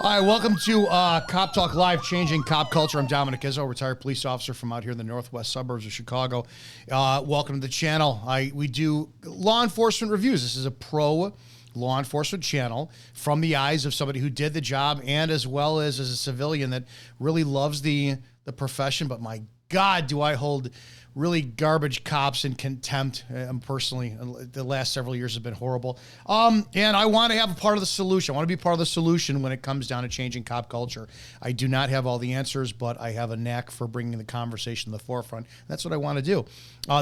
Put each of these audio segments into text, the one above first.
All right, welcome to Cop Talk Live, Changing Cop Culture. I'm Dominic Izzo, retired police officer from out here in the northwest suburbs of Chicago. Welcome to the channel. We do law enforcement reviews. This is a pro law enforcement channel from the eyes of somebody who did the job and as well as a civilian that really loves the profession. But my God, do I hold really garbage cops in contempt. Personally, the last several years have been horrible. And I want to have a part of the solution. I want to be part of the solution when it comes down to changing cop culture. I do not have all the answers, but I have a knack for bringing the conversation to the forefront. That's what I want to do.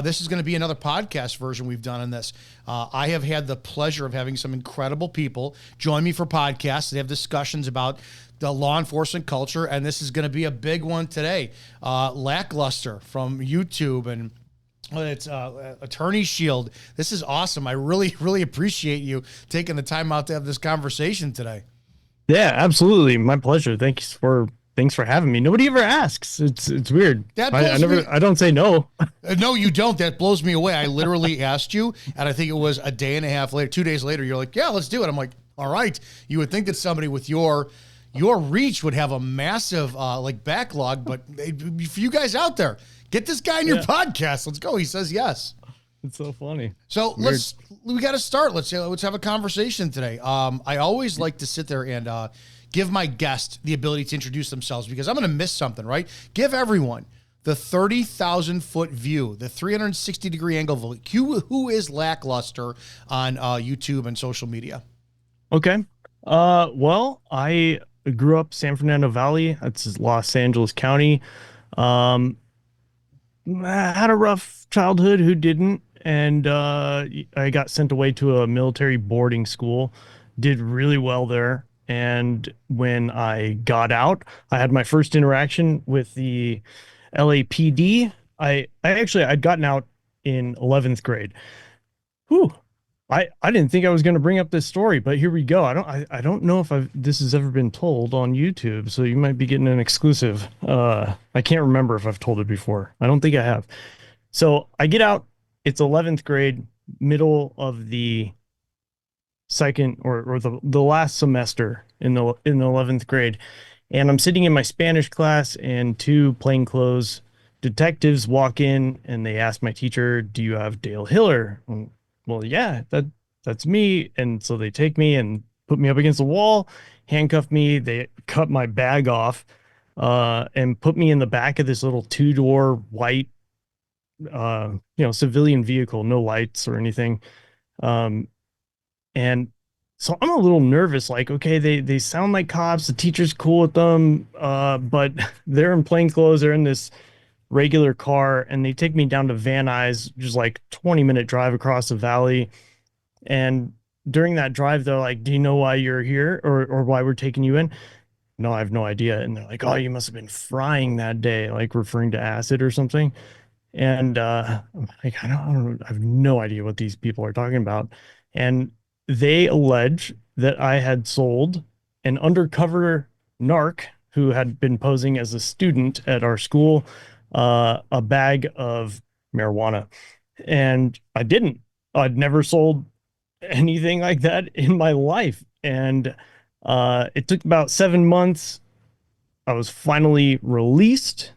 This is going to be another podcast version we've done in this. I have had the pleasure of having some incredible people join me for podcasts that have discussions about the law enforcement culture, and this is going to be a big one today. LackLuster from YouTube, and it's Attorney Shield. This is awesome. I really appreciate you taking the time out to have this conversation today. Yeah, absolutely. My pleasure. Thanks for having me. Nobody ever asks. It's weird. I don't say no. No, you don't. That blows me away. I literally asked you, and I think it was a day and a half later, 2 days later, you're like, yeah, let's do it. I'm like, all right. You would think that somebody with your reach would have a massive backlog, but for you guys out there, get this guy in your podcast. Let's go. He says yes. It's so funny. So we got to start. Let's have a conversation today. I always like to sit there and give my guest the ability to introduce themselves because I'm going to miss something, right? Give everyone the 30,000 foot view, the 360 degree angle view. Who is LackLuster on YouTube and social media? Okay. Well, I grew up San Fernando Valley. That's Los Angeles County. I had a rough childhood. Who didn't? And I got sent away to a military boarding school. Did really well there. And when I got out, I had my first interaction with the LAPD. I'd gotten out in 11th grade. Whew. I didn't think I was going to bring up this story, but here we go. I don't know if this has ever been told on YouTube, so you might be getting an exclusive. I can't remember if I've told it before. I don't think I have. So I get out. It's 11th grade, middle of the second or the last semester in the 11th grade, and I'm sitting in my Spanish class, and two plainclothes detectives walk in, and they ask my teacher, "Do you have Dale Hiller?" Well, yeah, that's me. And so they take me and put me up against the wall, handcuff me. They cut my bag off, and put me in the back of this little 2-door white, civilian vehicle, no lights or anything. And so I'm a little nervous, like, okay, they sound like cops. The teacher's cool with them. But they're in plain clothes. They're in this regular car, and they take me down to Van Nuys, just like 20-minute drive across the valley. And during that drive, they're like, "Do you know why you're here or why we're taking you in?" No, I have no idea. And they're like, "Oh, you must have been frying that day," like referring to acid or something. And I'm like, I have no idea what these people are talking about. And they allege that I had sold an undercover narc who had been posing as a student at our school a bag of marijuana. And I didn't. I'd never sold anything like that in my life. And it took about 7 months. I was finally released.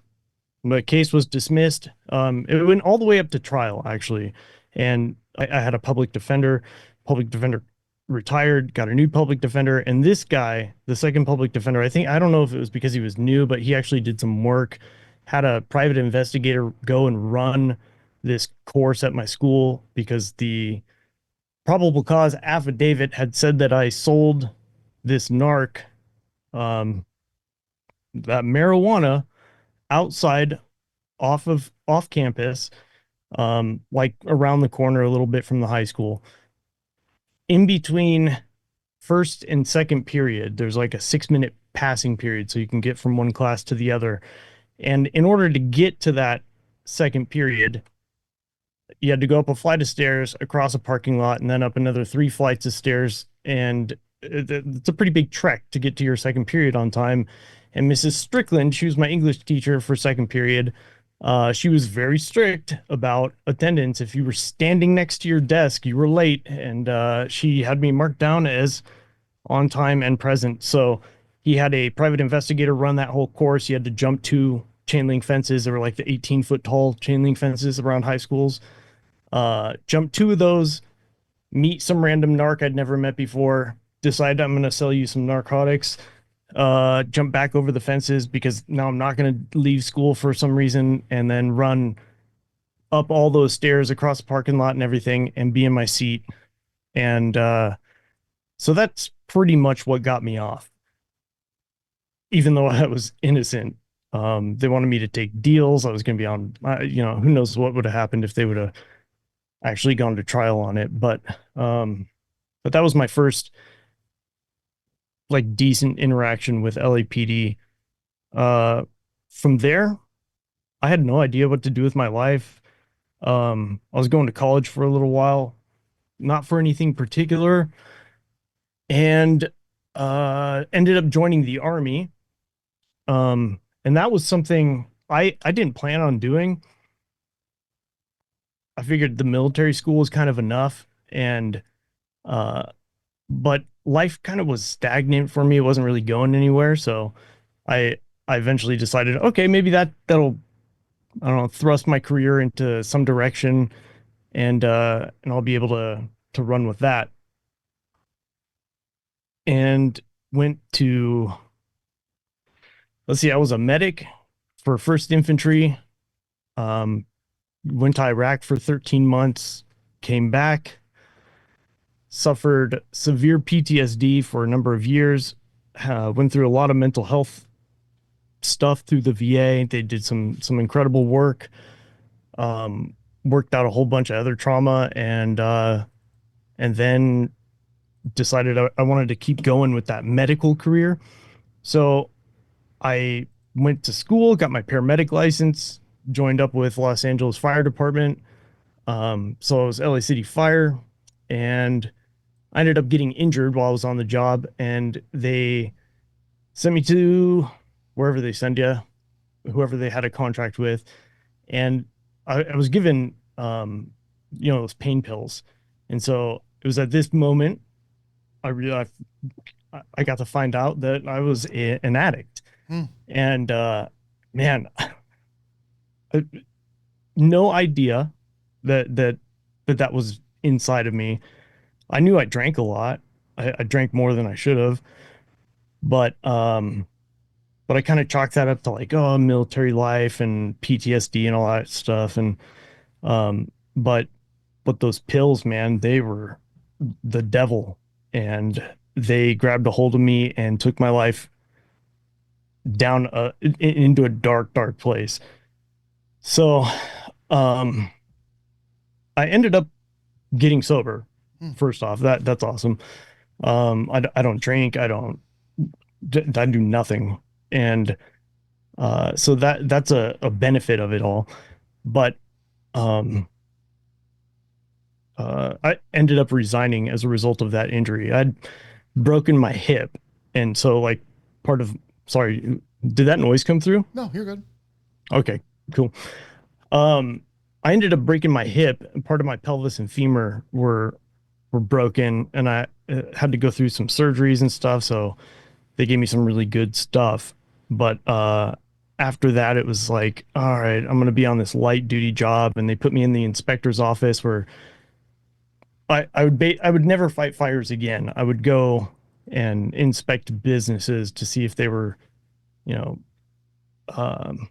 My case was dismissed. It went all the way up to trial, actually. And I had a public defender. Public defender retired, got a new public defender. And this guy, the second public defender, I don't know if it was because he was new, but he actually did some work, had a private investigator go and run this course at my school because the probable cause affidavit had said that I sold this narc, that marijuana outside off campus, like around the corner a little bit from the high school. In between first and second period, there's like a 6-minute passing period so you can get from one class to the other. And in order to get to that second period, you had to go up a flight of stairs, across a parking lot, and then up another 3 flights of stairs. And it's a pretty big trek to get to your second period on time. And Mrs. Strickland, she was my English teacher for second period. She was very strict about attendance. If you were standing next to your desk, you were late. And she had me marked down as on time and present. So he had a private investigator run that whole course. He had to jump 2 chain link fences. They were like the 18-foot tall chain link fences around high schools. Jump 2 of those, meet some random narc I'd never met before, decide I'm going to sell you some narcotics, jump back over the fences because now I'm not going to leave school for some reason, and then run up all those stairs across the parking lot and everything and be in my seat. And so that's pretty much what got me off, even though I was innocent. They wanted me to take deals. I was going to be on, who knows what would have happened if they would have actually gone to trial on it. But that was my first like decent interaction with LAPD. From there, I had no idea what to do with my life. I was going to college for a little while, not for anything particular, and ended up joining the army. And that was something I didn't plan on doing. I figured the military school was kind of enough, and uh, but life kind of was stagnant for me. It wasn't really going anywhere, so I eventually decided, okay, maybe that'll, I don't know, thrust my career into some direction, and I'll be able to run with that. And went to, let's see, I was a medic for First Infantry. Um, Went to Iraq for 13 months, came back, suffered severe PTSD for a number of years, went through a lot of mental health stuff through the VA. They did some incredible work. Worked out a whole bunch of other trauma, and then decided I wanted to keep going with that medical career. So I went to school, got my paramedic license, joined up with Los Angeles Fire Department. So I was LA City Fire, and I ended up getting injured while I was on the job, and they sent me to wherever they send you, whoever they had a contract with. And I was given, those pain pills. And so it was at this moment I realized I got to find out that I was an addict. Hmm. And man, no idea that was inside of me. I knew I drank a lot. I drank more than I should have, but I kind of chalked that up to like, oh, military life and PTSD and all that stuff. And um, but those pills, man, they were the devil, and they grabbed a hold of me and took my life down into a dark, dark place. So, um, I ended up getting sober. Hmm. First off, that's awesome. I don't drink. I do nothing. And, so that's a benefit of it all. But, um, I ended up resigning as a result of that injury. I'd broken my hip. And so like part of, sorry, did that noise come through? No, you're good. Okay, cool. Um, I ended up breaking my hip, and part of my pelvis and femur were broken, and I had to go through some surgeries and stuff. So they gave me some really good stuff. But after that, it was like, all right, I'm gonna be on this light duty job, and they put me in the inspector's office where I would never fight fires again. I would go and inspect businesses to see if they were, you know, um,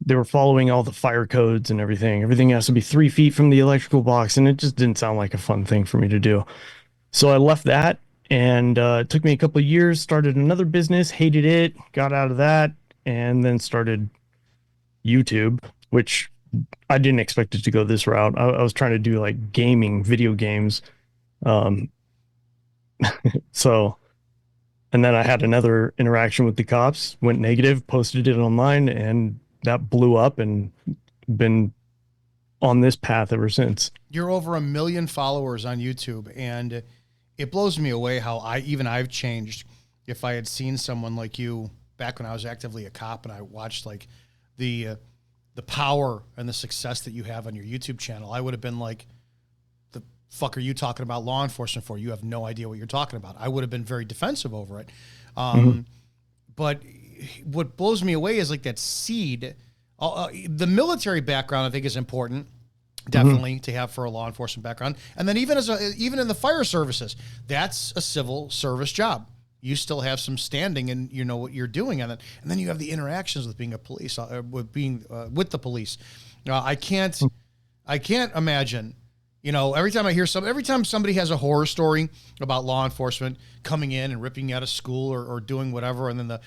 they were following all the fire codes and everything. Everything has to be 3 feet from the electrical box, and it just didn't sound like a fun thing for me to do. So I left that, and it took me a couple of years. Started another business, hated it, got out of that, and then started YouTube, which I didn't expect it to go this route. I was trying to do like gaming, video games. Um, so, and then I had another interaction with the cops, went negative, posted it online, and that blew up, and been on this path ever since. You're over 1 million followers on YouTube, and it blows me away how I've changed. If I had seen someone like you back when I was actively a cop and I watched like the power and the success that you have on your YouTube channel, I would have been like the fuck are you talking about law enforcement for? You have no idea what you're talking about. I would have been very defensive over it. Mhm. But what blows me away is like that seed. The military background, I think, is important, Mhm. definitely, to have for a law enforcement background. And then even in the fire services, that's a civil service job. You still have some standing, and you know what you're doing on it. And then you have the interactions with being a police, with the police. I can't. I can't imagine, every time somebody has a horror story about law enforcement coming in and ripping you out of school or doing whatever, and then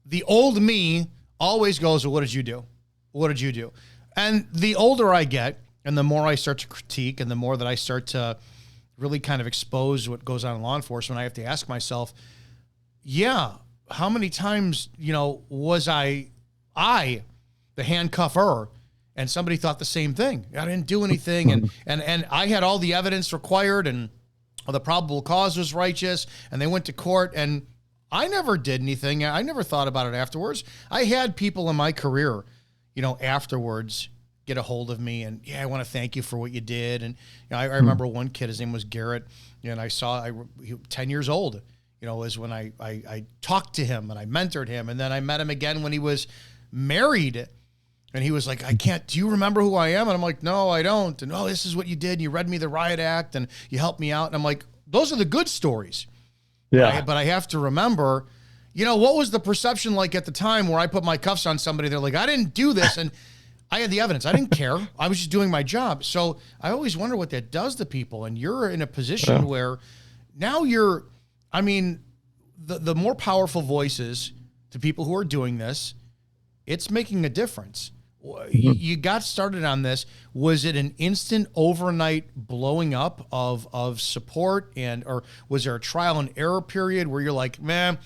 the old me always goes, well, what did you do? What did you do? And the older I get, and the more I start to critique, and the more that I start to really kind of expose what goes on in law enforcement, I have to ask myself, yeah, how many times, was I the handcuffer, and somebody thought the same thing. I didn't do anything, and Mhm. and I had all the evidence required, and the probable cause was righteous, and they went to court, and I never did anything. I never thought about it afterwards. I had people in my career, afterwards get a hold of me and, yeah, I want to thank you for what you did. And I remember one kid, his name was Garrett, and he 10 years old, is when I talked to him and I mentored him, and then I met him again when he was married. And he was like, do you remember who I am? And I'm like, no, I don't. And, oh, this is what you did. You read me the riot act and you helped me out. And I'm like, those are the good stories. Yeah. But I have to remember, what was the perception like at the time where I put my cuffs on somebody? They're like, I didn't do this. And I had the evidence. I didn't care. I was just doing my job. So I always wonder what that does to people. And you're in a position where now the more powerful voices to people who are doing this, it's making a difference. Mhm. You got started on this. Was it an instant overnight blowing up of support, or was there a trial and error period where you're like, man,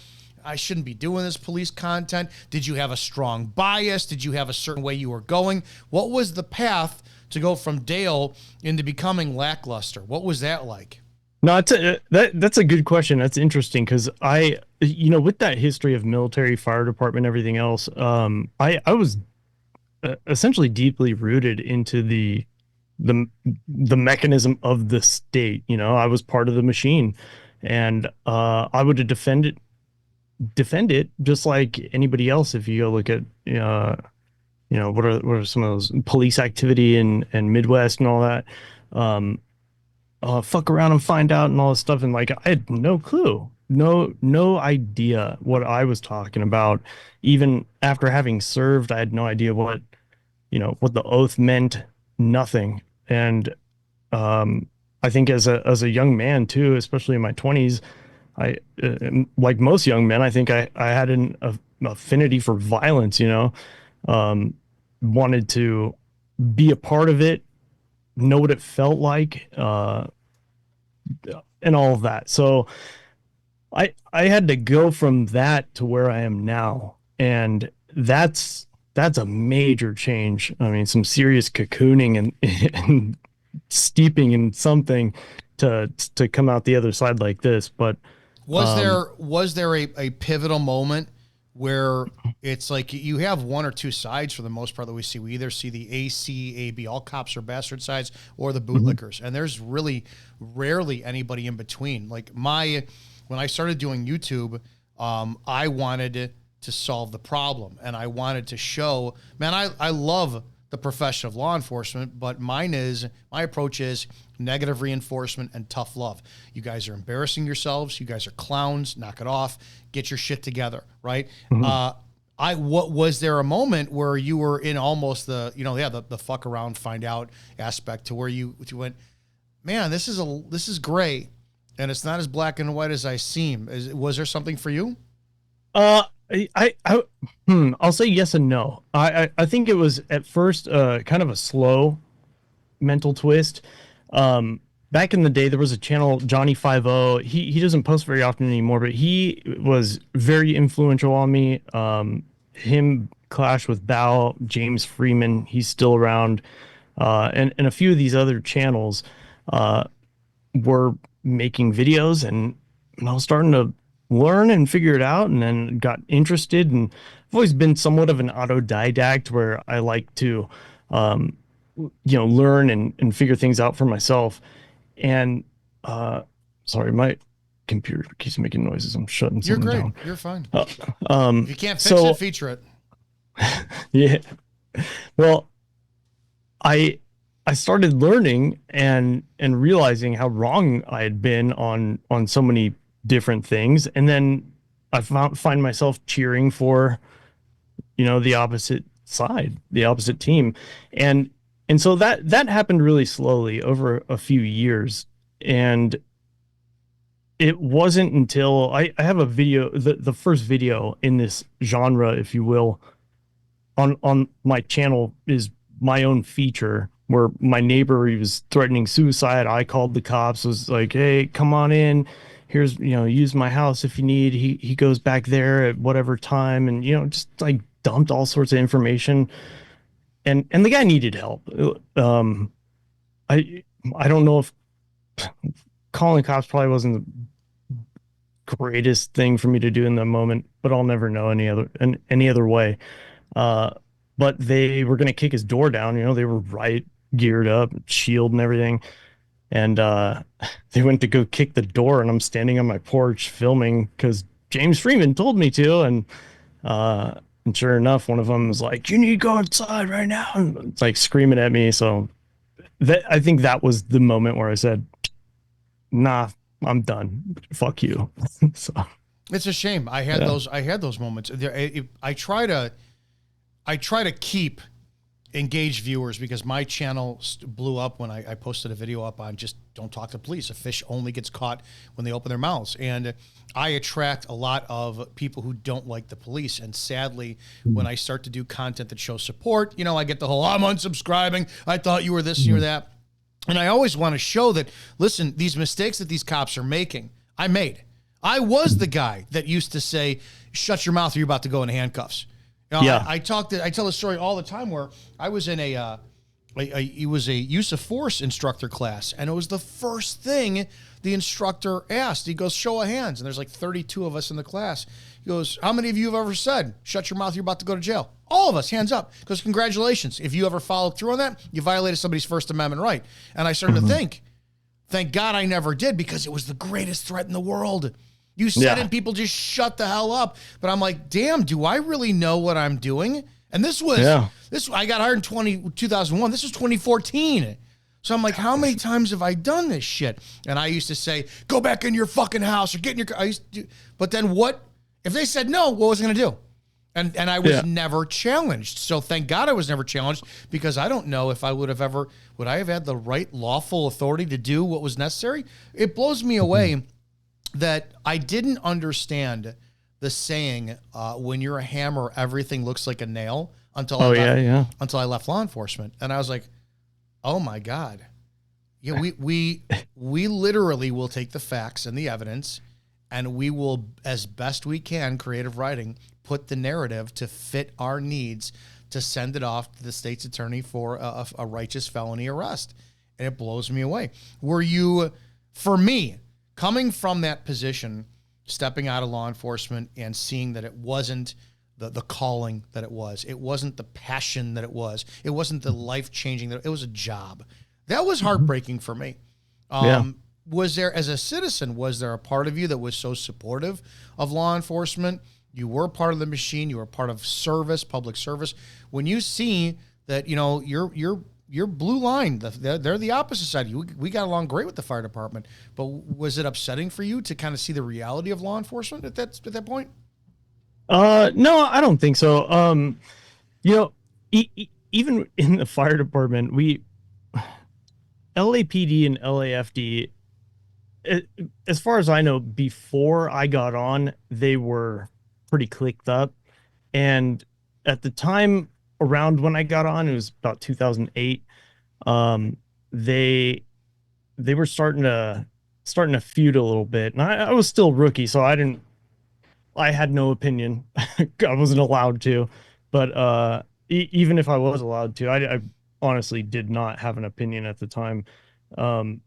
I shouldn't be doing this police content? Did you have a strong bias? Did you have a certain way you were going? What was the path to go from Dale into becoming LackLuster? What was that like? No, that's a good question. That's interesting because with that history of military, fire department, everything else, I was essentially deeply rooted into the the mechanism of the state. I was part of the machine, and I would defend it just like anybody else. If you go look at what are some of those police activity and Midwest and all that. Um, Fuck around and find out and all this stuff. And like, I had no clue, no idea what I was talking about. Even after having served, I had no idea what the oath meant, nothing. And I think as a young man too, especially in my 20s, I like most young men, I think I had an affinity for violence, um, wanted to be a part of it, know what it felt like, and all of that. So I had to go from that to where I am now, and that's a major change. I mean, some serious cocooning and, and steeping in something to come out the other side like this. But Was um, there a pivotal moment where it's like you have one or two sides for the most part that we see? We either see the ACAB, all cops are bastard sides, or the mhm, bootlickers, and there's really rarely anybody in between. Like when I started doing YouTube, I wanted to solve the problem, and I wanted to show, man, I love the profession of law enforcement, but my approach is negative reinforcement and tough love. You guys are embarrassing yourselves. You guys are clowns. Knock it off. Get your shit together, right? mhm. What was there a moment where you were in almost the fuck around, find out aspect to where you went, man, this is gray, and it's not as black and white as I seem. Was there something for you? Uh, I'll say yes and no. I think it was at first kind of a slow mental twist. Um, Back in the day, there was a channel, Johnny 50. He doesn't post very often anymore, but he was very influential on me. Him clash with Bao, James Freeman, he's still around, and a few of these other channels uh, were making videos, and I was starting to learn and figure it out, and then got interested. And I've always been somewhat of an autodidact where I like to. learn and figure things out for myself. And uh, sorry, my computer keeps making noises. I'm shutting You're something great. down. You're fine. Uh, If you can't fix it, so feature it. yeah, well, I I started learning and realizing how wrong I had been on so many different things, and then find myself cheering for the opposite side, the opposite team, and so that happened really slowly over a few years, and it wasn't until I have a video, the first video in this genre, if you will, on my channel is my own feature where my neighbor, he was threatening suicide. I called the cops, was like, hey, come on in. Here's, use my house if you need. He goes back there at whatever time, and just like dumped all sorts of information. And the guy needed help. I I don't know if calling cops probably wasn't the greatest thing for me to do in the moment, but I'll never know any other way. Uh, but they were going to kick his door down. They were right geared up, shield and everything. And they went to go kick the door, and I'm standing on my porch filming because James Freeman told me to. Uh, and sure enough, one of them was like, "You need to go outside right now," and it's like screaming at me. So I think that was the moment where I said, "Nah, I'm done. Fuck you." So It's a shame. I had yeah. those. I had those moments. I try to. I try to keep engaged viewers because my channel blew up when I posted a video up on just don't talk to police. A fish only gets caught when they open their mouths. And I attract a lot of people who don't like the police. And sadly, when I start to do content that shows support, I get the whole, I'm unsubscribing. I thought you were this, you were that. And I always want to show that, listen, these mistakes that these cops are making, I made. I was the guy that used to say, shut your mouth or you're about to go in handcuffs. Yeah. I tell a story all the time where I was in it was a use of force instructor class, and it was the first thing the instructor asked. He goes, show of hands, and there's like 32 of us in the class. He goes, how many of you have ever said, shut your mouth, you're about to go to jail? All of us, hands up. He goes, congratulations. If you ever followed through on that, you violated somebody's First Amendment right. And I started to think, thank God I never did, because it was the greatest threat in the world. You said Yeah. it, people just shut the hell up. But I'm like, damn, do I really know what I'm doing? And Yeah. I got hired in 2001. This was 2014. So I'm like, how many times have I done this shit? And I used to say, go back in your fucking house or get in your car. But then what? If they said no, what was I going to do? And I was Yeah. never challenged. So thank God I was never challenged, because I don't know if I would I have had the right lawful authority to do what was necessary? It blows me away that I didn't understand the saying, when you're a hammer, everything looks like a nail, Oh yeah. Yeah. until I left law enforcement. And I was like, oh my God. Yeah, we literally will take the facts and the evidence, and we will, as best we can, creative writing, put the narrative to fit our needs to send it off to the state's attorney for a righteous felony arrest. And it blows me away. For me, coming from that position, stepping out of law enforcement and seeing that it wasn't the calling that it wasn't the passion that it wasn't the life-changing that it was a job. That was heartbreaking for me. Yeah. Was there, as a citizen, was there a part of you that was so supportive of law enforcement? You were part of the machine. You were part of service, public service. When you see that, your blue line, they're the opposite side of you. We got along great with the fire department, but was it upsetting for you to kind of see the reality of law enforcement at that point? No, I don't think so. You know, even in the fire department, LAPD and LAFD, as far as I know, before I got on, they were pretty clicked up. And at the time around when I got on, it was about 2008. Um, they they were starting to feud a little bit, and I was still rookie, so I had no opinion. I wasn't allowed to, but even if I was allowed to, I honestly did not have an opinion at the time. Um,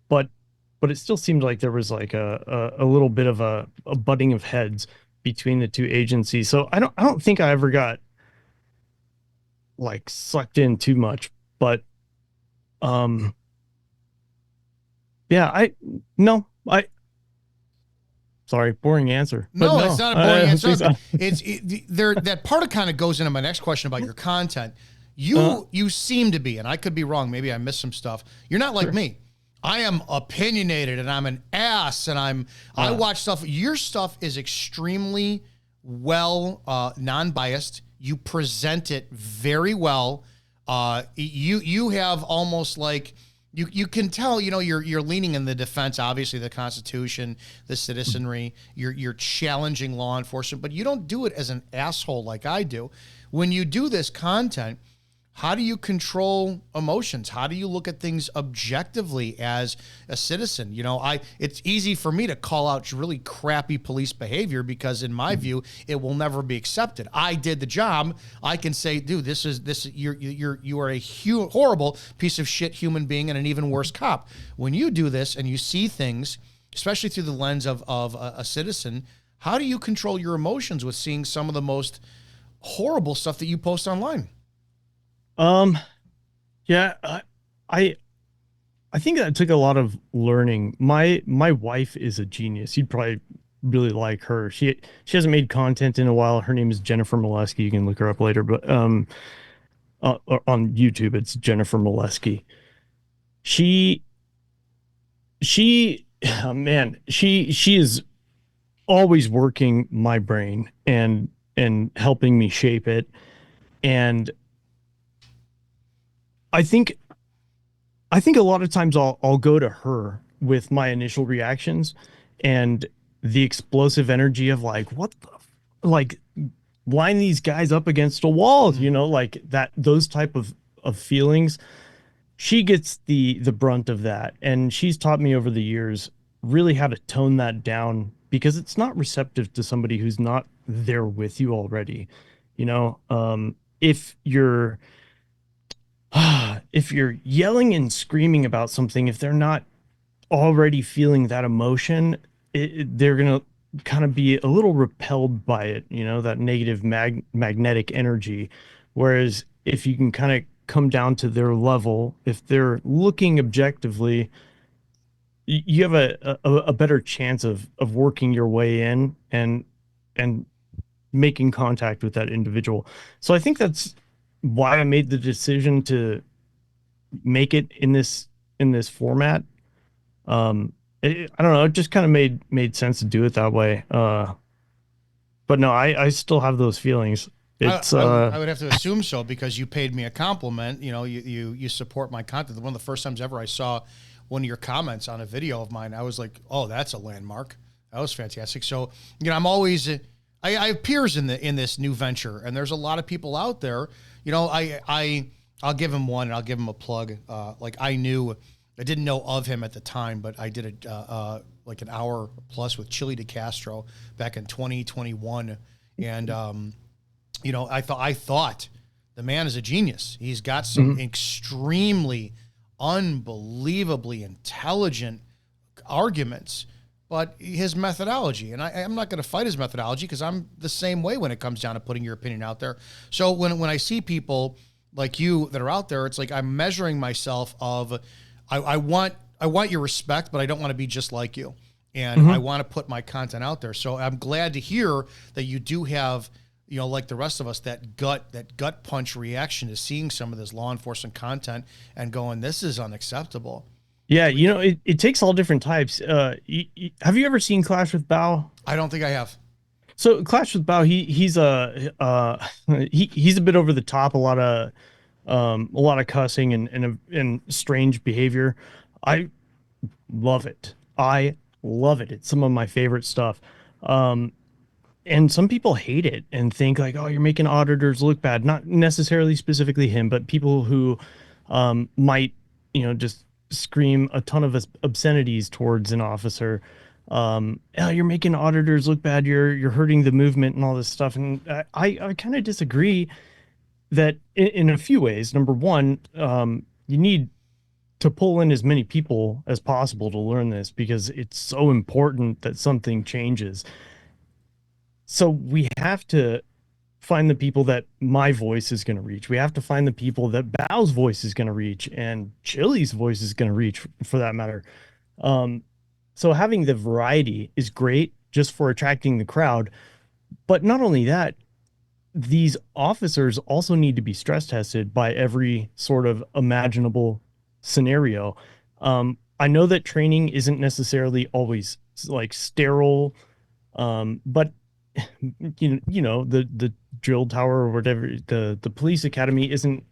but it still seemed like there was like a little bit of a butting of heads between the two agencies. So I don't think I ever got like sucked in too much But um, yeah, no, I sorry, boring answer, but No, it's no, not a boring answer. please. There that part of kind of goes into my next question about your content. Uh, You seem to be, and I could be wrong. Maybe I missed some stuff. You're not like sure. me. I am opinionated, and I'm an ass, and I Uh, watch stuff. Your stuff is extremely well non-biased. You present it very well. You have almost like you can tell, you're leaning in the defense, obviously, the Constitution, the citizenry. You're challenging law enforcement, but you don't do it as an asshole like I do. When you do this content, how do you control emotions? How do you look at things objectively as a citizen? It's easy for me to call out really crappy police behavior because in my view, it will never be accepted. I did the job. I can say, dude, you are a horrible piece of shit human being and an even worse cop. When you do this and you see things, especially through the lens of a citizen, how do you control your emotions with seeing some of the most horrible stuff that you post online? um, yeah, I I think that took a lot of learning. My wife is a genius. You'd probably really like her. She hasn't made content in a while. Her name is Jennifer Molesky. You can look her up later, but on YouTube, it's Jennifer Molesky. She she oh, man, she is always working my brain and helping me shape it. And I think I think a lot of times I'll go to her with my initial reactions and the explosive energy of like, what the like line these guys up against a wall, Mm. like that, those type of feelings. She gets the brunt of that. And she's taught me over the years really how to tone that down because it's not receptive to somebody who's not there with you already. If you're if you're yelling and screaming about something, if they're not already feeling that emotion, they're gonna kind of be a little repelled by it, that negative magnetic energy. Whereas if you can kind of come down to their level, if they're looking objectively, you have a better chance of working your way in and making contact with that individual. So I think that's why I made the decision to make it in this format. I don't know, it just kind of made sense to do it that way. But no, I still have those feelings. It's I would have to assume so because you paid me a compliment. You support my content. One of the first times ever I saw one of your comments on a video of mine, I was like, oh, that's a landmark. That was fantastic. So I'm always I have peers in this new venture, and there's a lot of people out there. I'll give him one, and I'll give him a plug. Like I didn't know of him at the time, but I did like an hour plus with Chili DeCastro back in 2021, and I thought the man is a genius. He's got some mhm. extremely, unbelievably intelligent arguments, but his methodology, and I'm not going to fight his methodology because I'm the same way when it comes down to putting your opinion out there. So when I see people like you that are out there, it's like I'm measuring myself of I want your respect, but I don't want to be just like you. And I Mhm. want to put my content out there. So I'm glad to hear that you do have, like the rest of us, that gut punch reaction to seeing some of this law enforcement content and going, this is unacceptable. Yeah, it takes all different types. Have you ever seen Clash with Bao? I don't think I have. So Clash with Bao, he's a bit over the top, a lot of cussing and strange behavior. I love it. I love it. It's some of my favorite stuff. Um, and some people hate it and think like, oh, you're making auditors look bad. Not necessarily specifically him, but people who might, just scream a ton of obscenities towards an officer. Oh, you're making auditors look bad. You're hurting the movement and all this stuff. And I kind of disagree that in a few ways. Number one, you need to pull in as many people as possible to learn this because it's so important that something changes. So we have to find the people that my voice is going to reach. We have to find the people that Bao's voice is going to reach and Chili's voice is going to reach, for that matter. Um, so having the variety is great just for attracting the crowd. But not only that, these officers also need to be stress tested by every sort of imaginable scenario. I know that training isn't necessarily always like sterile, but the drill tower or whatever, the police academy isn't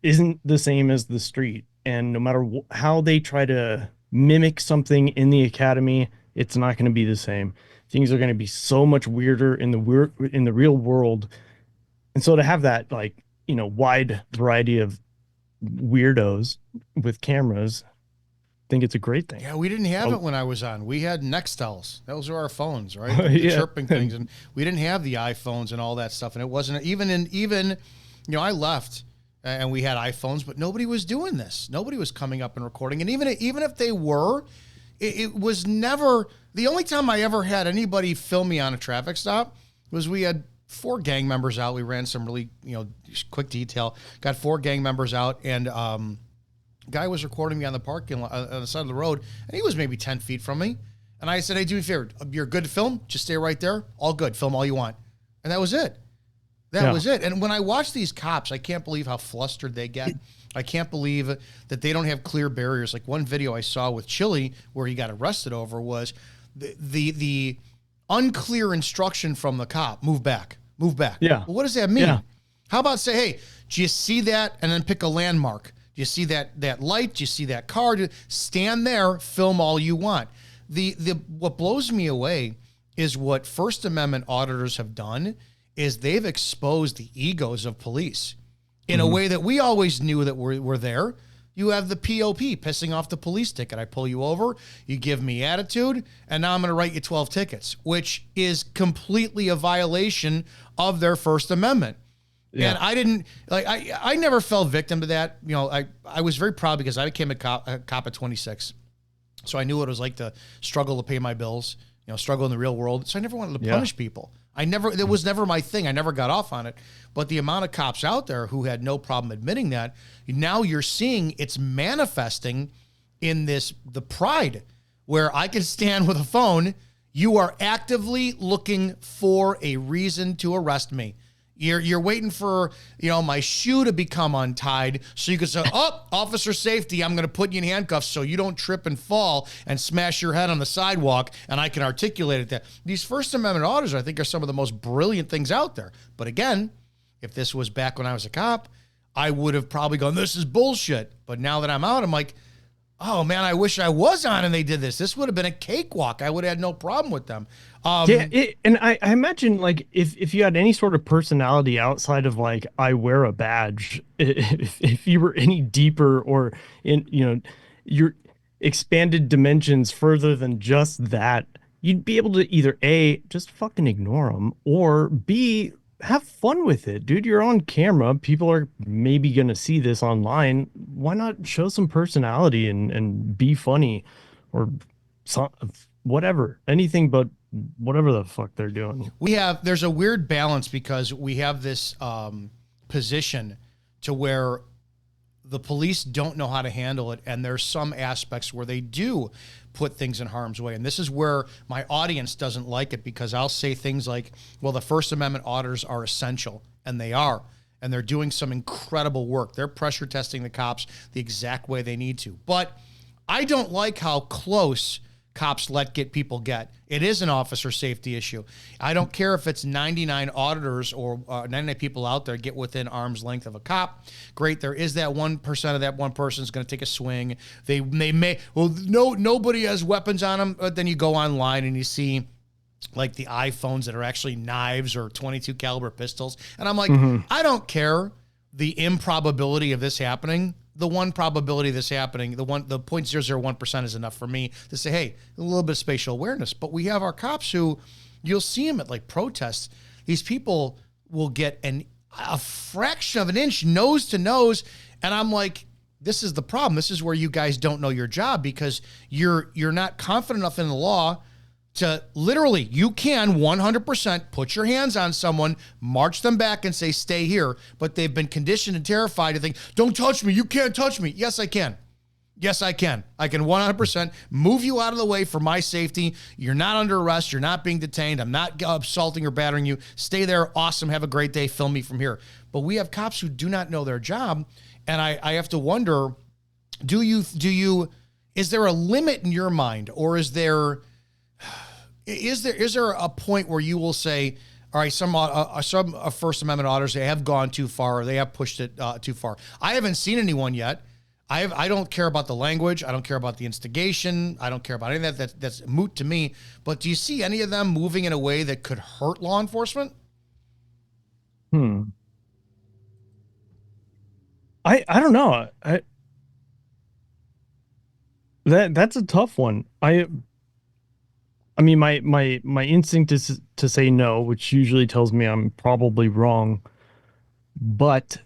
the same as the street, and no matter how they try to mimic something in the academy, it's not going to be the same. Things are going to be so much weirder in the real world. And so to have that, like, wide variety of weirdos with cameras, I think it's a great thing. Yeah, we didn't have it when I was on. We had Nextels. Those were our phones, right? The Yeah. chirping things. And we didn't have the iPhones and all that stuff. And it wasn't even, I left and we had iPhones, but nobody was doing this. Nobody was coming up and recording. And even if they were, it was never, the only time I ever had anybody film me on a traffic stop was we had 4 gang members out. We ran some really, quick detail, got 4 gang members out, and guy was recording me on the parking lot, on the side of the road, and he was maybe 10 feet from me. And I said, hey, do me a favor. You're good to film? Just stay right there. All good. Film all you want. And that was it. That was it. And when I watch these cops, I can't believe how flustered they get. I can't believe that they don't have clear barriers. Like one video I saw with Chili where he got arrested over was the unclear instruction from the cop, move back. Yeah. Well, what does that mean? Yeah. How about say, hey, do you see that? And then pick a landmark. Do you see that light? Do you see that car? Stand there, film all you want. What blows me away is what First Amendment auditors have done is they've exposed the egos of police in a way that we always knew that we're there. You have the POP pissing off the police ticket. I pull you over, you give me attitude, and now I'm going to write you 12 tickets, which is completely a violation of their First Amendment. Yeah. And I never fell victim to that. I was very proud because I became a cop at 26. So I knew what it was like to struggle to pay my bills, struggle in the real world. So I never wanted to punish people. It was never my thing. I never got off on it. But the amount of cops out there who had no problem admitting that, now you're seeing it's manifesting in the pride where I can stand with a phone. You are actively looking for a reason to arrest me. You're waiting for, my shoe to become untied so you can say, oh, officer safety, I'm going to put you in handcuffs so you don't trip and fall and smash your head on the sidewalk, and I can articulate it that. These First Amendment auditors, I think, are some of the most brilliant things out there. But again, if this was back when I was a cop, I would have probably gone, this is bullshit. But now that I'm out, I'm like, oh, man, I wish I was on and they did this. This would have been a cakewalk. I would have had no problem with them. And I imagine, like, if you had any sort of personality outside of, like, I wear a badge, if you were any deeper or in, your expanded dimensions further than just that, you'd be able to either A, just fucking ignore them, or B, have fun with it, dude. You're on camera. People are maybe going to see this online. Why not show some personality and be funny or whatever, anything but whatever the fuck they're doing. There's a weird balance because we have this position to where the police don't know how to handle it. And there's some aspects where they do put things in harm's way. And this is where my audience doesn't like it because I'll say things like, well, the First Amendment auditors are essential, and they are. And they're doing some incredible work. They're pressure testing the cops the exact way they need to. But I don't like how close cops get people get. It is an officer safety issue. I don't care if it's 99 auditors or 99 people out there get within arm's length of a cop. Great, there is that 1% of that one person is going to take a swing. They may, nobody has weapons on them, but then you go online and you see like the iPhones that are actually knives or 22 caliber pistols. And I'm like, I don't care the improbability of this happening. The one probability of this happening, the 0.001% is enough for me to say, hey, a little bit of spatial awareness. But we have our cops who, you'll see them at like protests. These people will get a fraction of an inch nose to nose. And I'm like, this is the problem. This is where you guys don't know your job because you're not confident enough in the law to literally, you can 100% put your hands on someone, march them back and say, stay here. But they've been conditioned and terrified to think, don't touch me. You can't touch me. Yes, I can. Yes, I can. I can 100% move you out of the way for my safety. You're not under arrest. You're not being detained. I'm not assaulting or battering you. Stay there. Awesome. Have a great day. Film me from here. But we have cops who do not know their job. And I have to wonder, is there a limit in your mind, or is there a point where you will say, all right, some First Amendment auditors, they have gone too far, or they have pushed it too far? I haven't seen anyone yet. I don't care about the language. I don't care about the instigation. I don't care about any of that. That's moot to me. But do you see any of them moving in a way that could hurt law enforcement? I don't know. That's a tough one. I mean, my instinct is to say no, which usually tells me I'm probably wrong. But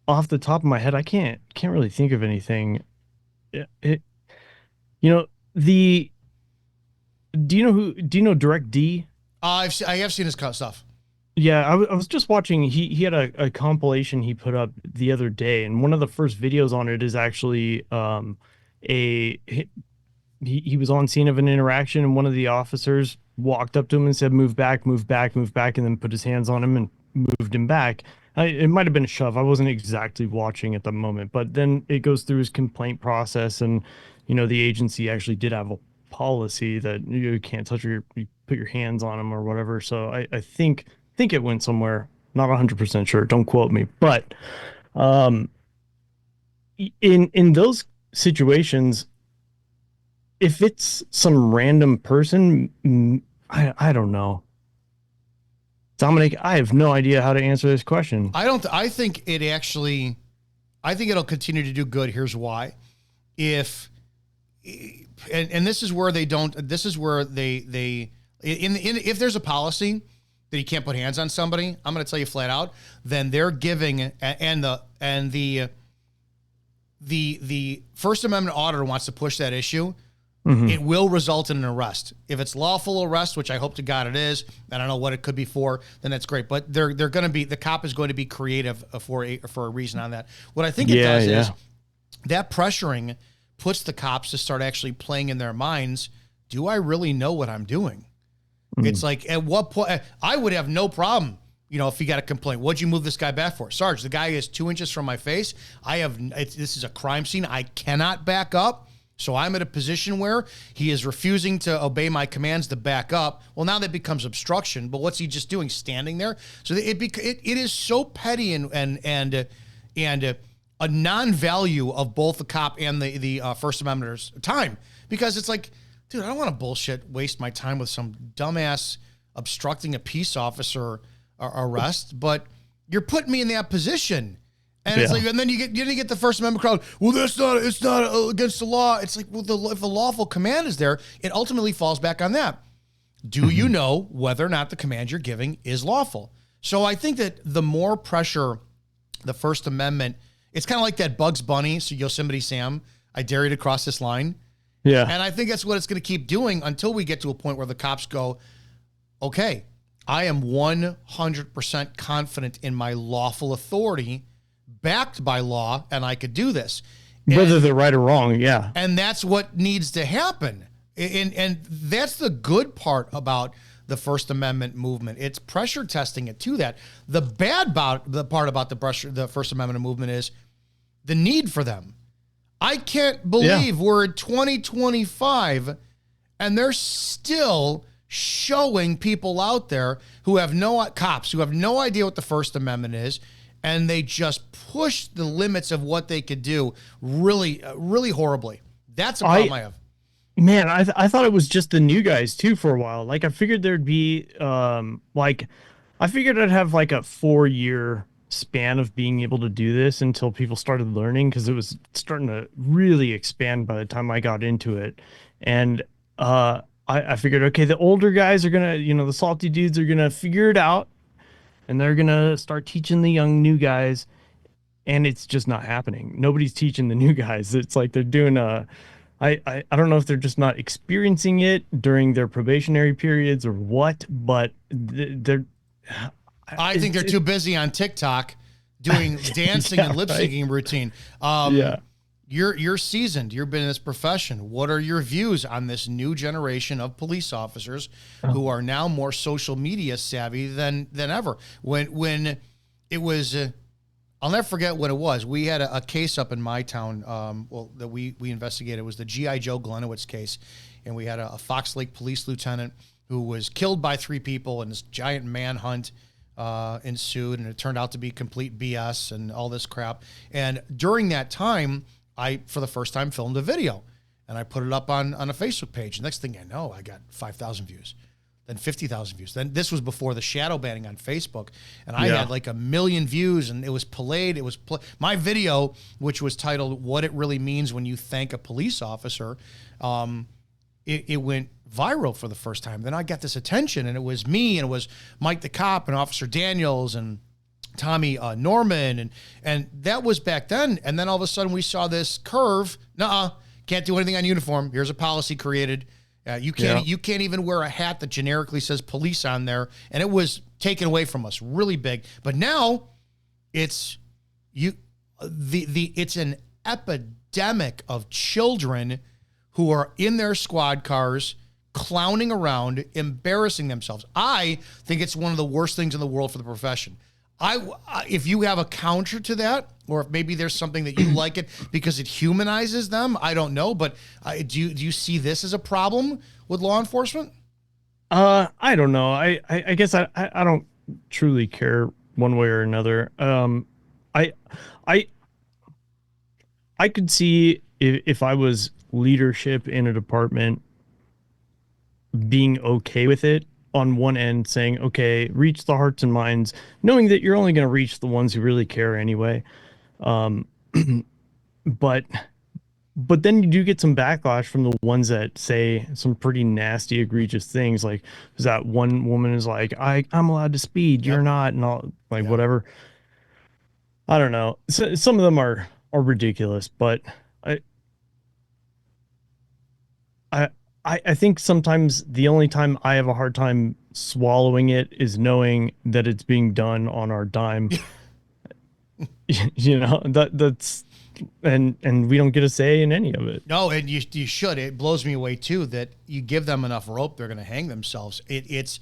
off the top of my head, I can't really think of anything. It, you know, the do you know Direct D? I have seen his stuff. Yeah, I was just watching. He had a compilation he put up the other day, and one of the first videos on it is actually a he was on scene of an interaction, and one of the officers walked up to him and said, "Move back, move back, move back," and then put his hands on him and moved him back. It might have been a shove. I wasn't exactly watching at the moment, but then it goes through his complaint process, and the agency actually did have a policy that you can't touch you put your hands on him or whatever. So I think it went somewhere. Not 100% sure. Don't quote me, but um, in those situations, if it's some random person, I don't know. Dominic, I have no idea how to answer this question. I think it actually, I think it'll continue to do good. Here's why. If, and this is where they don't, this is where if there's a policy that you can't put hands on somebody, I'm going to tell you flat out, then they're giving, and the First Amendment auditor wants to push that issue. It will result in an arrest. If it's lawful arrest, which I hope to God it is, I don't know what it could be for, then that's great. But they're going to be, the cop is going to be creative for a reason on that. What I think it does is that pressuring puts the cops to start actually playing in their minds. Do I really know what I'm doing? It's like, at what point I would have no problem. If you got a complaint, what'd you move this guy back for? Sarge, the guy is 2 inches from my face. This is a crime scene. I cannot back up. So I'm at a position where he is refusing to obey my commands to back up. Well, now that becomes obstruction, but what's he just doing? Standing there? So it is so petty and a non-value of both the cop and the First Amendmenters' time, because it's like, dude, I don't want to waste my time with some dumbass obstructing a peace officer arrest, but you're putting me in that position. And it's like, and then you get the First Amendment crowd. Well, it's not against the law. It's like, well, if the lawful command is there, it ultimately falls back on that. Do you know whether or not the command you're giving is lawful? So I think that the more pressure the First Amendment, it's kind of like that Bugs Bunny, so Yosemite Sam, I dare you to cross this line. Yeah. And I think that's what it's going to keep doing until we get to a point where the cops go, okay, I am 100% confident in my lawful authority, backed by law, and I could do this. Whether they're right or wrong, yeah. And that's what needs to happen. And that's the good part about the First Amendment movement. It's pressure testing it to that. The bad part about the First Amendment movement is the need for them. I can't believe we're in 2025 and they're still showing people out there who have cops who have no idea what the First Amendment is, and they just push the limits of what they could do really, really horribly. That's a problem I have. Man, I thought it was just the new guys too for a while. Like I figured there'd be I figured I'd have like a 4-year span of being able to do this until people started learning, because it was starting to really expand by the time I got into it. And I figured, okay, the older guys are gonna, the salty dudes are gonna figure it out, and they're gonna start teaching the young new guys, and it's just not happening. Nobody's teaching the new guys. It's like they're doing I don't know if they're just not experiencing it during their probationary periods or what, but they're I think they're it, too busy on TikTok doing dancing yeah, and lip right. syncing routine. Yeah. You're seasoned. You've been in this profession. What are your views on this new generation of police officers who are now more social media savvy than ever? When it was, I'll never forget what it was. We had a case up in my town. Well, that we investigated. It was the GI Joe Glenowitz case, and we had a Fox Lake police lieutenant who was killed by three people in this giant manhunt ensued, and it turned out to be complete BS and all this crap. And during that time, I, for the first time, filmed a video, and I put it up on a Facebook page. Next thing I know, I got 5,000 views, then 50,000 views. Then this was before the shadow banning on Facebook, and I Yeah. had like 1 million views, and it was played. It was my video, which was titled "What It Really Means When You Thank a Police Officer." It went viral for the first time. Then I got this attention, and it was me, and it was Mike the cop, and Officer Daniels, and Tommy Norman, and that was back then. And then all of a sudden we saw this curve. Nuh-uh, can't do anything on uniform. Here's a policy created. Yeah. You can't even wear a hat that generically says police on there, and it was taken away from us really big. But now it's you the it's an epidemic of children who are in their squad cars clowning around, embarrassing themselves. I think it's one of the worst things in the world for the profession. If you have a counter to that, or if maybe there's something that you like it because it humanizes them, I don't know. But do you see this as a problem with law enforcement? I don't know. I guess I don't truly care one way or another. I I I could see if I was leadership in a department being okay with it on one end, saying, okay, reach the hearts and minds, knowing that you're only going to reach the ones who really care anyway. Um, but but then you do get some backlash from the ones that say some pretty nasty, egregious things. Like, is that one woman is like, I'm allowed to speed, you're Yep. not, and all like Yep. whatever. I don't know. So, some of them are ridiculous, but I I I think sometimes the only time I have a hard time swallowing it is knowing that it's being done on our dime. You know, that's and we don't get a say in any of it. No, and you should. It blows me away too that you give them enough rope, they're going to hang themselves. It's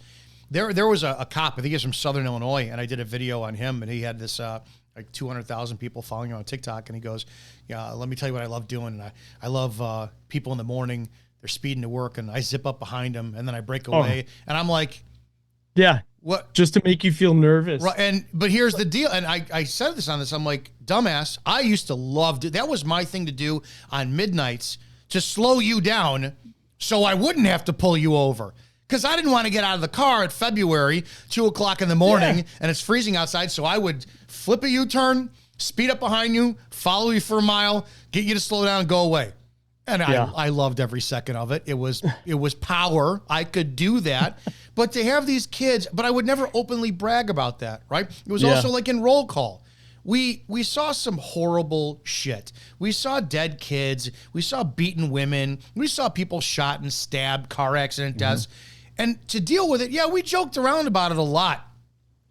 there was a cop. I think he's from Southern Illinois, and I did a video on him, and he had this like 200,000 people following him on TikTok, and he goes, "Yeah, let me tell you what I love doing. And I love people in the morning. They're speeding to work, and I zip up behind them, and then I break Oh, away, and I'm like, yeah, what?" just to make you feel nervous. Right, but here's the deal, and I said this on this. I'm like, dumbass. I used to love that was my thing to do on midnights to slow you down, so I wouldn't have to pull you over. Because I didn't want to get out of the car at February, 2 o'clock in the morning, Yeah. and it's freezing outside. So I would flip a U-turn, speed up behind you, follow you for a mile, get you to slow down, and go away. And Yeah. I loved every second of it. It was power. I could do that. But to have these kids, but I would never openly brag about that, right? It was Yeah. also like in roll call. We saw some horrible shit. We saw dead kids. We saw beaten women. We saw people shot and stabbed, car accident deaths. And to deal with it, yeah, we joked around about it a lot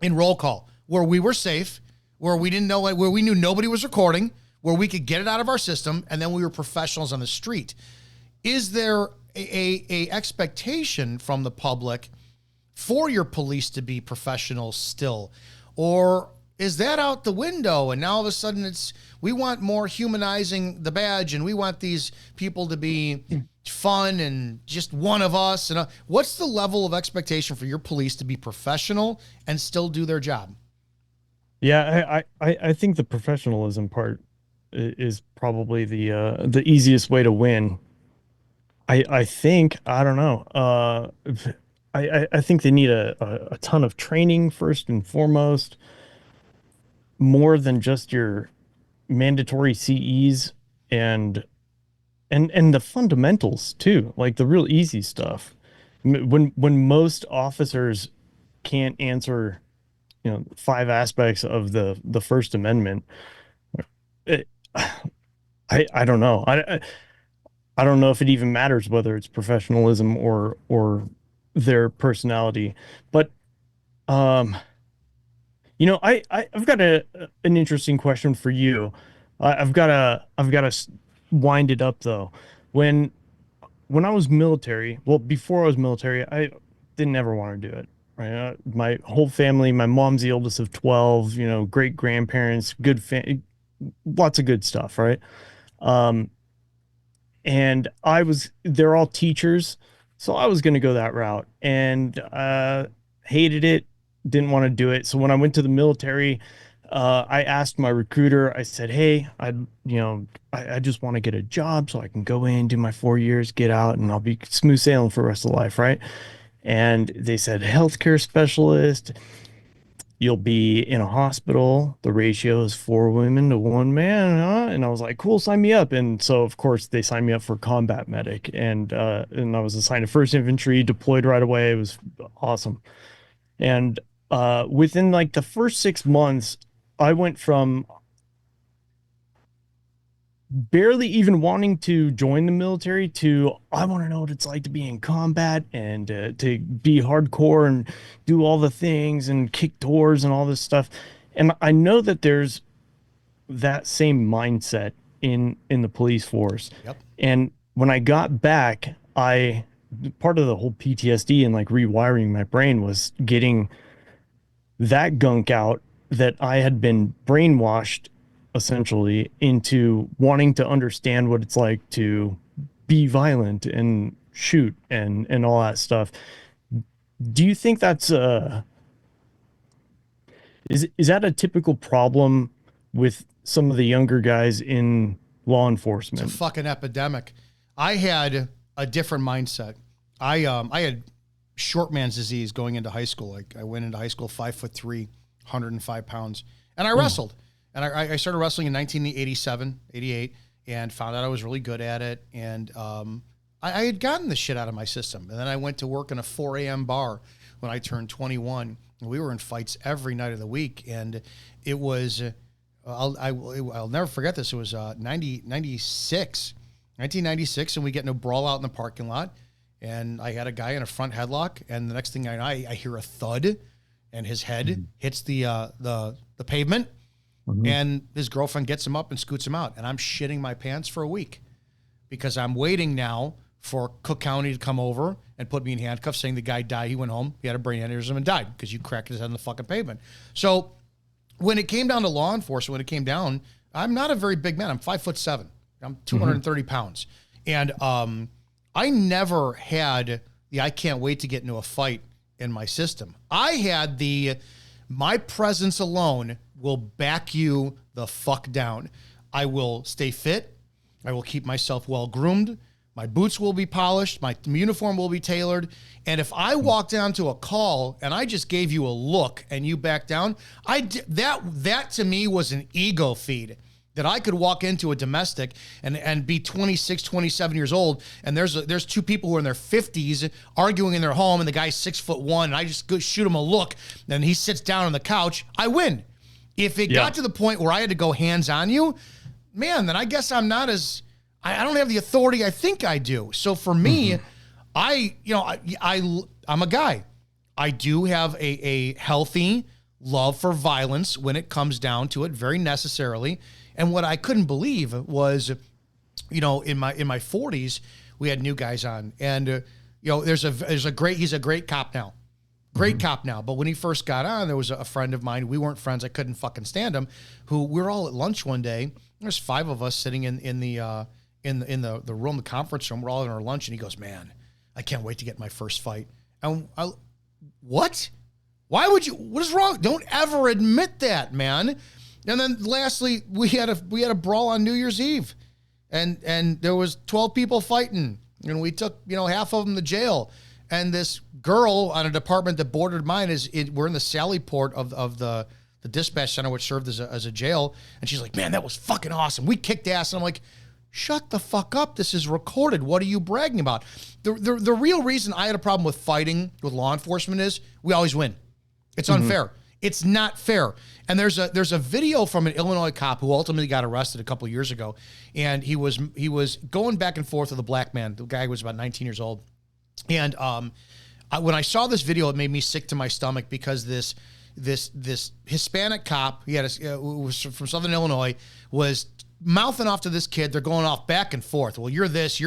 in roll call, where we were safe, where we didn't know, where we knew nobody was recording, where we could get it out of our system, and then we were professionals on the street. Is there a expectation from the public for your police to be professionals still, or is that out the window? And now all of a sudden we want more humanizing the badge, and we want these people to be fun and just one of us. And what's the level of expectation for your police to be professional and still do their job? Yeah, I think the professionalism part is probably the easiest way to win. I think I don't know. I think they need a ton of training first and foremost, more than just your mandatory CEs and and the fundamentals too, like the real easy stuff. When most officers can't answer, you know, five aspects of the First Amendment, it, I don't know. I don't know if it even matters whether it's professionalism or their personality. But um, I've got an interesting question for you. I've got to wind it up though. When when I was military, well, before I was military, I didn't ever want to do it. Right? My whole family, my mom's the oldest of 12, great grandparents, lots of good stuff, right? Um, and they're all teachers, so I was going to go that route, and hated it, didn't want to do it. So when I went to the military, I asked my recruiter, I said, hey, I just want to get a job so I can go in, do my 4 years, get out, and I'll be smooth sailing for the rest of life, right? And they said, healthcare specialist, you'll be in a hospital. The ratio is 4 women to 1 man, huh? And I was like, cool, sign me up. And so, of course, they signed me up for combat medic, and I was assigned to First Infantry, deployed right away. It was awesome. And within like the first 6 months, I went from barely even wanting to join the military to I want to know what it's like to be in combat and to be hardcore and do all the things and kick doors and all this stuff. And I know that there's that same mindset in the police force. Yep. And when I got back, I part of the whole PTSD and like rewiring my brain was getting that gunk out that I had been brainwashed essentially into wanting to understand what it's like to be violent and shoot and all that stuff. Do you think that's is that a typical problem with some of the younger guys in law It's a enforcement? fucking epidemic. I had a different mindset. I had short man's disease going into high school. Like I went into high school 5'3", 105 pounds, and I wrestled. And I started wrestling in 1987, 88, and found out I was really good at it. And I had gotten the shit out of my system. And then I went to work in a 4 a.m. bar when I turned 21. And we were in fights every night of the week. And it was, I'll never forget this. It was 1996, and we get in a brawl out in the parking lot. And I had a guy in a front headlock. And the next thing I know, I hear a thud, and his head hits the pavement. And his girlfriend gets him up and scoots him out. And I'm shitting my pants for a week because I'm waiting now for Cook County to come over and put me in handcuffs saying the guy died. He went home. He had a brain aneurysm and died because you cracked his head on the fucking pavement. So when it came down to law enforcement, I'm not a very big man. I'm 5'7". I'm 230 pounds. And I never had I can't wait to get into a fight in my system. I had my presence alone will back you the fuck down. I will stay fit. I will keep myself well groomed. My boots will be polished. My uniform will be tailored. And if I walk down to a call and I just gave you a look and you back down, that to me was an ego feed. That I could walk into a domestic and be 26, 27 years old, and there's two people who are in their 50s arguing in their home, and the guy's 6'1", and I just go shoot him a look, and he sits down on the couch, I win. If it got to the point where I had to go hands on you, man, then I guess I'm not as I don't have the authority I think I do. So for me, I'm a guy. I do have a healthy love for violence when it comes down to it, very necessarily. And what I couldn't believe was, in my 40s, we had new guys on, and he's a great cop now, cop now. But when he first got on, there was a friend of mine. We weren't friends. I couldn't fucking stand him. Who we were all at lunch one day. There's 5 of us sitting in the room, the conference room. We're all in our lunch, and he goes, "Man, I can't wait to get my first fight." And what? Why would you? What is wrong? Don't ever admit that, man. And then lastly, we had a brawl on New Year's Eve, and there was 12 people fighting, and we took half of them to jail. And this girl on a department that bordered mine we're in the Sally Port of the dispatch center, which served as a jail, and she's like, "Man, that was fucking awesome. We kicked ass." And I'm like, "Shut the fuck up. This is recorded. What are you bragging about?" The real reason I had a problem with fighting with law enforcement is we always win. It's unfair. It's not fair. And there's a video from an Illinois cop who ultimately got arrested a couple of years ago, and he was going back and forth with a black man. The guy was about 19 years old, and when I saw this video, it made me sick to my stomach because this Hispanic cop, he had was from Southern Illinois, was mouthing off to this kid. They're going off back and forth. Well, you're this,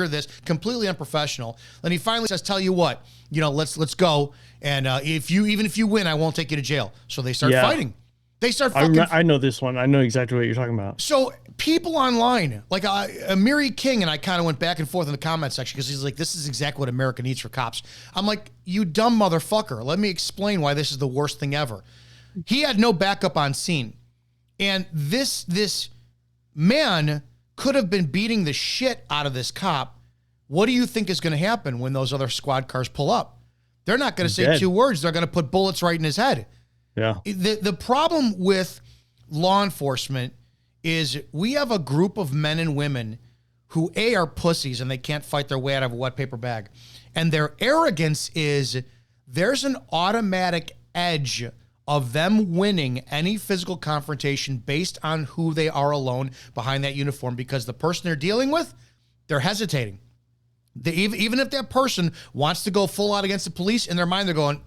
completely unprofessional. Then he finally says, "Tell you what, let's go. And even if you win, I won't take you to jail." So they start fighting. They start fucking. I know this one. I know exactly what you're talking about. So people online, like Amiri King and I kind of went back and forth in the comment section because he's like, "This is exactly what America needs for cops." I'm like, "You dumb motherfucker. Let me explain why this is the worst thing ever." He had no backup on scene. And this man could have been beating the shit out of this cop. What do you think is going to happen when those other squad cars pull up? They're not going to say two words. They're going to put bullets right in his head. Yeah. The problem with law enforcement is we have a group of men and women who are pussies and they can't fight their way out of a wet paper bag. And their arrogance is there's an automatic edge of them winning any physical confrontation based on who they are alone behind that uniform, because the person they're dealing with, they're hesitating. Even if that person wants to go full out against the police, in their mind they're going,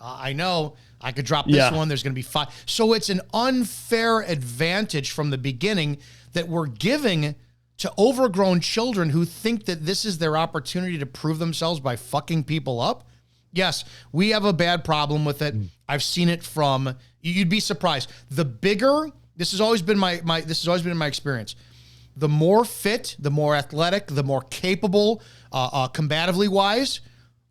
I know I could drop this one. There's going to be 5. So it's an unfair advantage from the beginning that we're giving to overgrown children who think that this is their opportunity to prove themselves by fucking people up. Yes, we have a bad problem with it. I've seen it from, you'd be surprised. The bigger, this has always been my experience. The more fit, the more athletic, the more capable, combatively wise,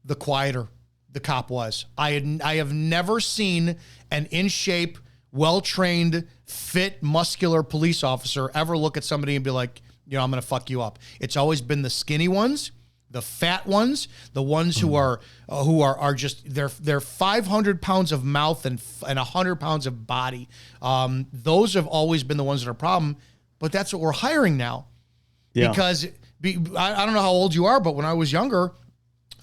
the quieter the cop was. I have never seen an in shape, well-trained, fit, muscular police officer ever look at somebody and be like, I'm going to fuck you up. It's always been the skinny ones, the fat ones, the ones who are just they're 500 pounds of mouth and 100 pounds of body. Those have always been the ones that are a problem, but that's what we're hiring now. Yeah. Because I don't know how old you are, but when I was younger,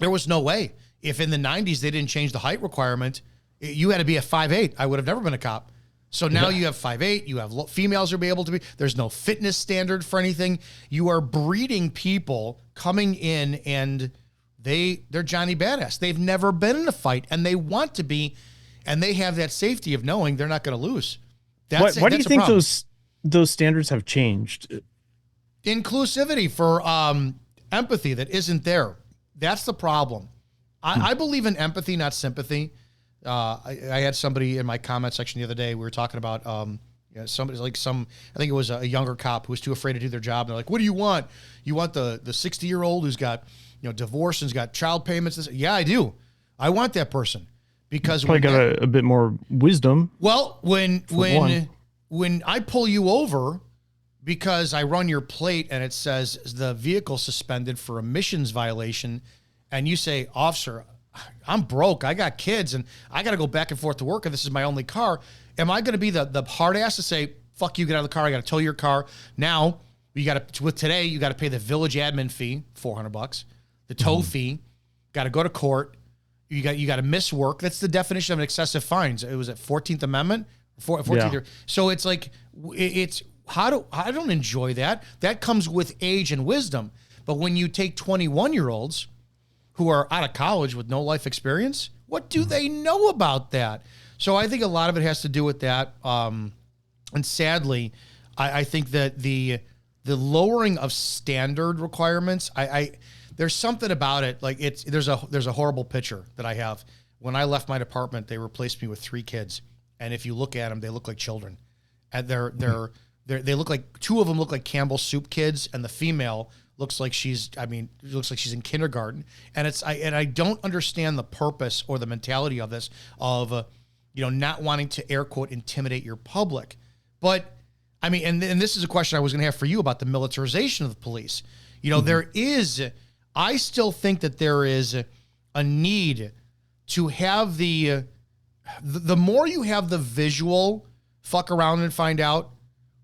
there was no way. If in the 90s they didn't change the height requirement, you had to be a 5'8". I would have never been a cop. So now you have 5'8", you have females who will be able to be, there's no fitness standard for anything. You are breeding people coming in and they're Johnny Badass. They've never been in a fight and they want to be, and they have that safety of knowing they're not going to lose. Why do you think those standards have changed? Inclusivity for empathy that isn't there. That's the problem. I believe in empathy, not sympathy. I had somebody in my comment section the other day. We were talking about somebody like I think it was a younger cop who was too afraid to do their job. And they're like, "What do you want? You want the 60-year-old who's got divorce and's got child payments?" Yeah, I do. I want that person because probably got a bit more wisdom. Well, when I pull you over because I run your plate and it says the vehicle suspended for emissions violation, and you say, "Officer, I'm broke. I got kids and I got to go back and forth to work and this is my only car." Am I going to be the hard ass to say, "Fuck you, get out of the car. I got to tow your car." Now you got to, with today, you got to pay the village admin fee, $400, the tow fee, got to go to court. You got to miss work. That's the definition of an excessive fines. It was at 14th Amendment, 14th. Yeah. So it's like, I don't enjoy that. That comes with age and wisdom. But when you take 21-year-olds who are out of college with no life experience, what do they know about that? So I think a lot of it has to do with that. And sadly, I think that the lowering of standard requirements, there's something about it. Like there's a horrible picture that I have. When I left my department, they replaced me with 3 kids. And if you look at them, they look like children. And they look like, 2 of them look like Campbell Soup kids, and the female looks like she's in kindergarten. And I don't understand the purpose or the mentality of this, of not wanting to air quote intimidate your public. But I mean, and this is a question I was going to have for you about the militarization of the police. I still think that there is a need to have the more you have the visual fuck around and find out,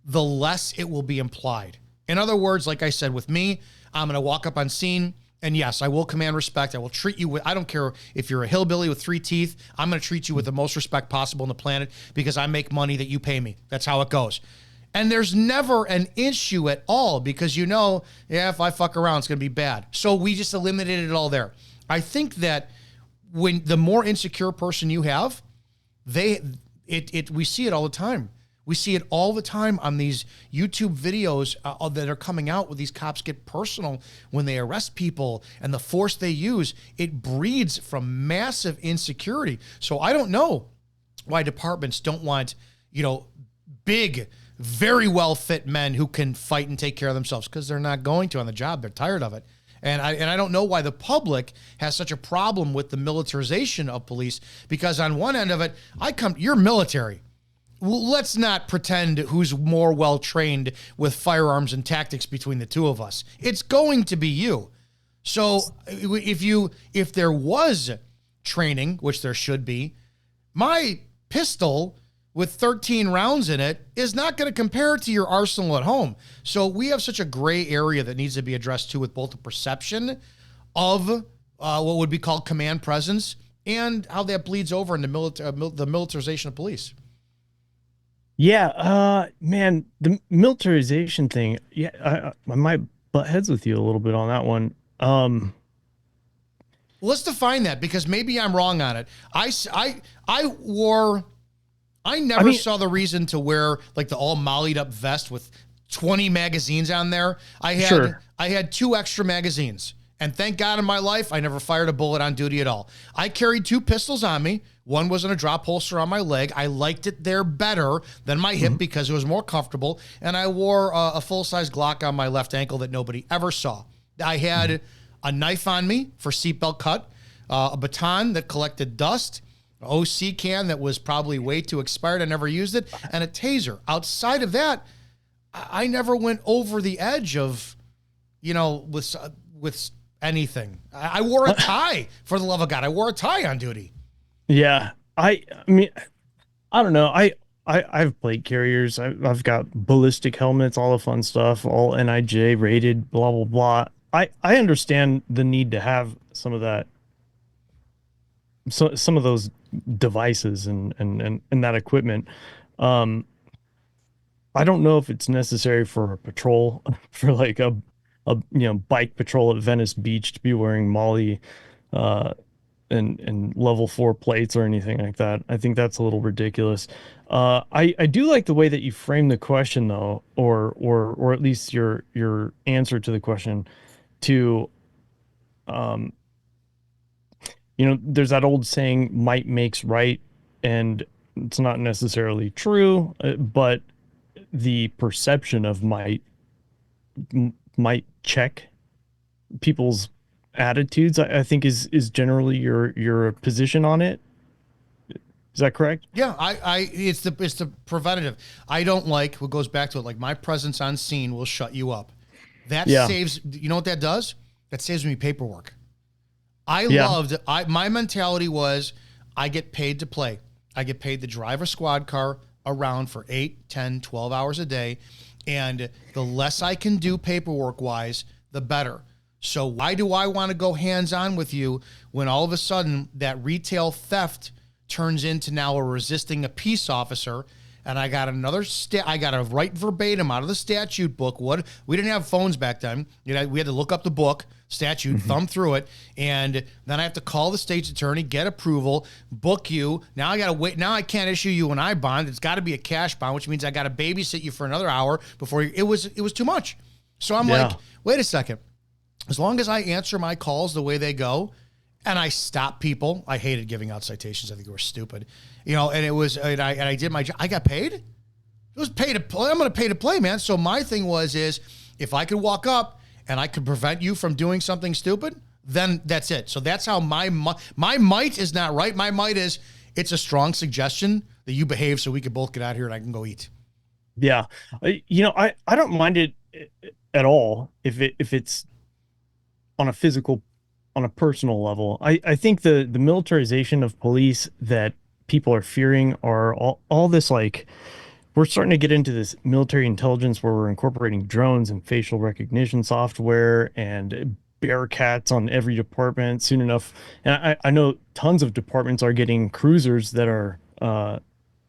the less it will be implied. In other words, like I said, with me, I'm going to walk up on scene. And yes, I will command respect. I will treat you with, I don't care if you're a hillbilly with 3 teeth. I'm going to treat you with the most respect possible on the planet because I make money that you pay me. That's how it goes. And there's never an issue at all because yeah, if I fuck around, it's going to be bad. So we just eliminated it all there. I think that when the more insecure person you have, we see it all the time. We see it all the time on these YouTube videos that are coming out where these cops get personal when they arrest people and the force they use. It breeds from massive insecurity. So I don't know why departments don't want, big, very well fit men who can fight and take care of themselves, because they're not going to on the job. They're tired of it. And I don't know why the public has such a problem with the militarization of police, because on one end of it, you're military. Let's not pretend who's more well-trained with firearms and tactics between the two of us. It's going to be you. So if there was training, which there should be, my pistol with 13 rounds in it is not going to compare to your arsenal at home. So we have such a gray area that needs to be addressed too, with both the perception of what would be called command presence and how that bleeds over into the militarization of police. Yeah, man, the militarization thing. Yeah, I might butt heads with you a little bit on that one. Let's define that, because maybe I'm wrong on it. I never saw the reason to wear like the all mollied up vest with 20 magazines on there. I had 2 extra magazines, and thank God in my life, I never fired a bullet on duty at all. I carried 2 pistols on me. One was in a drop holster on my leg. I liked it there better than my hip because it was more comfortable. And I wore a full-size Glock on my left ankle that nobody ever saw. I had a knife on me for seatbelt cut, a baton that collected dust, an OC can that was probably way too expired. I never used it, and a taser. Outside of that, I never went over the edge of, with anything. I wore a tie, for the love of God. I wore a tie on duty. Yeah, I mean, I don't know. I've plate carriers. I've got ballistic helmets, all the fun stuff, all NIJ rated, blah blah blah. I understand the need to have some of that, some of those devices and that equipment. I don't know if it's necessary for a patrol, for like a bike patrol at Venice Beach to be wearing Molly and level 4 plates or anything like that. I think that's a little ridiculous. I do like the way that you frame the question though, or at least your answer to the question to there's that old saying, might makes right, and it's not necessarily true, but the perception of might check people's attitudes, I think is generally your position on it. Is that correct? Yeah, it's the preventative. I don't like what goes back to it. Like, my presence on scene will shut you up. That saves. You know what that does? That saves me paperwork. My mentality was, I get paid to play. I get paid to drive a squad car around for 8, 10, 12 hours a day. And the less I can do paperwork wise, the better. So why do I want to go hands-on with you when all of a sudden that retail theft turns into now a resisting a peace officer? And I got I got to write verbatim out of the statute book. We didn't have phones back then. We had to look up the book, statute, thumb through it, and then I have to call the state's attorney, get approval, book you. Now I got to wait. Now I can't issue you an I-bond. It's got to be a cash bond, which means I got to babysit you for another hour before it was too much. So I'm like, wait a second. As long as I answer my calls the way they go, and I stop people. I hated giving out citations. I think they were stupid, and it was, and I did my job. I got paid. It was pay to play. I'm going to pay to play, man. So my thing is if I could walk up and I could prevent you from doing something stupid, then that's it. So that's how my might is not right. My might is, it's a strong suggestion that you behave so we could both get out here and I can go eat. Yeah. I don't mind it at all if it's on a personal level. I think the militarization of police that people are fearing are all this, like, we're starting to get into this military intelligence where we're incorporating drones and facial recognition software and Bearcats on every department soon enough. And I know tons of departments are getting cruisers that are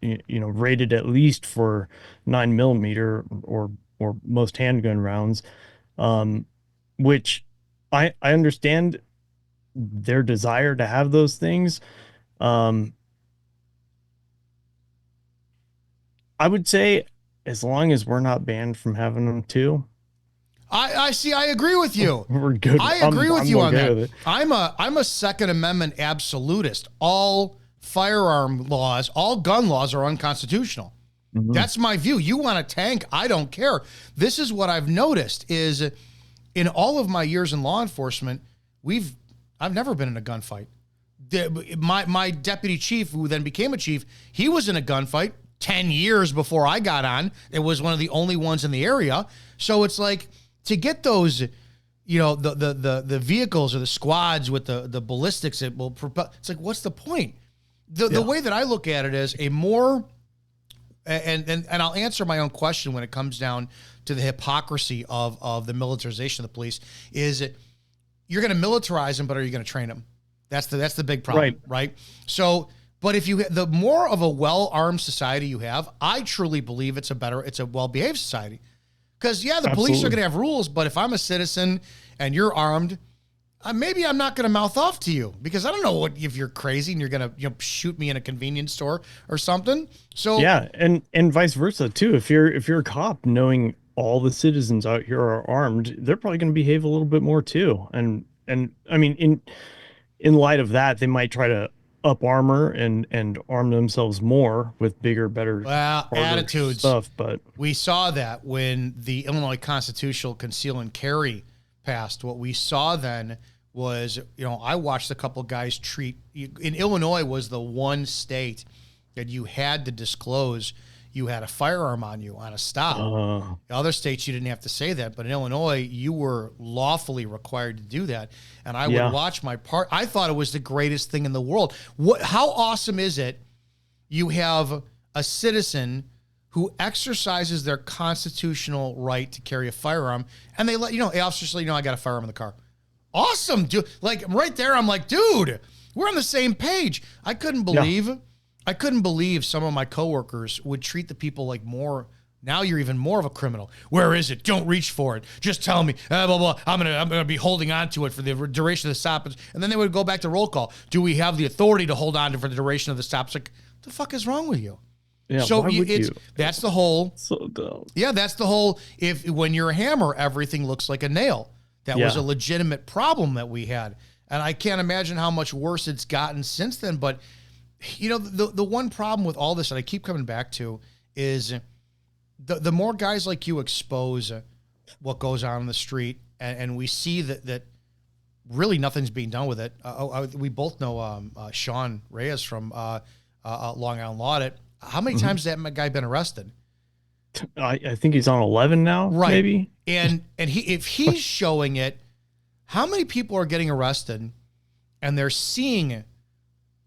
rated at least for 9 millimeter or most handgun rounds, um, which I understand their desire to have those things. Um, I would say as long as we're not banned from having them too, I see. I agree with you. we're good. I agree with I'm you on okay that. with it. I'm a Second Amendment absolutist. All firearm laws, all gun laws are unconstitutional. Mhm. That's my view. You want a tank? I don't care. This is what I've noticed is in all of my years in law enforcement, I've never been in a gunfight. My deputy chief, who then became a chief, he was in a gunfight 10 years before I got on. It was one of the only ones in the area. So it's like to get those, the vehicles or the squads with the ballistics that will propel. It's like, what's the point? The way that I look at it is a more, and I'll answer my own question when it comes down to the hypocrisy of the militarization of the police is you're going to militarize them, but are you going to train them? That's the big problem, right? So, but if the more of a well-armed society you have, I truly believe it's a well-behaved society. Because the police are going to have rules, but if I'm a citizen and you're armed, maybe I'm not going to mouth off to you because I don't know if you're crazy and you're going to shoot me in a convenience store or something. So Yeah, and vice versa too. If you're a cop, knowing all the citizens out here are armed, they're probably going to behave a little bit more too. And I mean, in light of that, they might try to up armor and arm themselves more with bigger, better, harder attitudes. stuff. But we saw that when the Illinois constitutional conceal and carry passed. What we saw then was, I watched a couple guys in Illinois was the one state that you had to disclose you had a firearm on you on a stop. In other states, you didn't have to say that, but in Illinois, you were lawfully required to do that. And I would watch my part. I thought it was the greatest thing in the world. How awesome is it? You have a citizen who exercises their constitutional right to carry a firearm, and they let officers say, I got a firearm in the car. Awesome, dude! Like right there, I'm like, dude, we're on the same page. I couldn't believe some of my coworkers would treat the people like more. Now you're even more of a criminal. Where is it? Don't reach for it. Just tell me. Blah, blah. I'm gonna be holding on to it for the duration of the stop. And then they would go back to roll call. Do we have the authority to hold on to it for the duration of the stop? It's like, what the fuck is wrong with you? yeah, So why would you? that's the whole. So dumb. Yeah, that's the whole. When you're a hammer, everything looks like a nail. That was a legitimate problem that we had, and I can't imagine how much worse it's gotten since then. But the one problem with all this that I keep coming back to is the more guys like you expose what goes on in the street, and we see that really nothing's being done with it. We both know Sean Reyes from Long Island Laudit. How many times has that guy been arrested? I think he's on 11 now, Right. maybe. And if he's showing it, how many people are getting arrested and they're seeing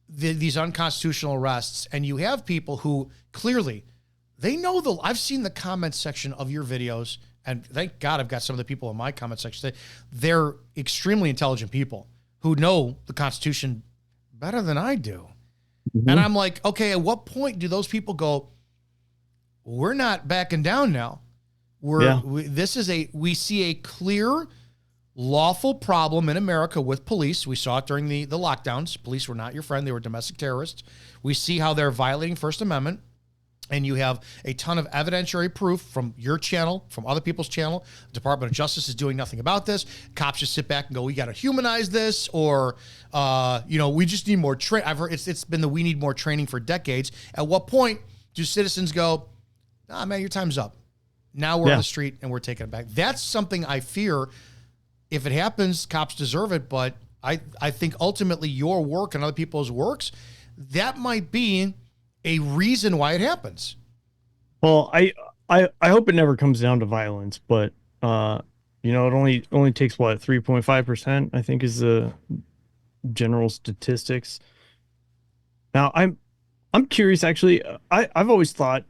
these unconstitutional arrests, and you have people who clearly they know I've seen the comment section of your videos, and thank God I've got some of the people in my comment section that they're extremely intelligent people who know the Constitution better than I do. Mhm. And I'm like, okay, at what point do those people go, we're not backing down now? We see a clear lawful problem in America with police. We saw it during the lockdowns. Police were not your friend. They were domestic terrorists. We see how they're violating First Amendment. And you have a ton of evidentiary proof from your channel, from other people's channel. The Department of Justice is doing nothing about this. Cops just sit back and go, we got to humanize this, or, we just need more training. I've heard it's been we need more training for decades. At what point do citizens go, man, your time's up. Now we're on the street and we're taking it back. That's something I fear. If it happens, cops deserve it. But I think ultimately your work and other people's works, that might be a reason why it happens. Well, I hope it never comes down to violence, but it only takes what, 3.5%, I think, is the general statistics. Now I'm curious actually. I've always thought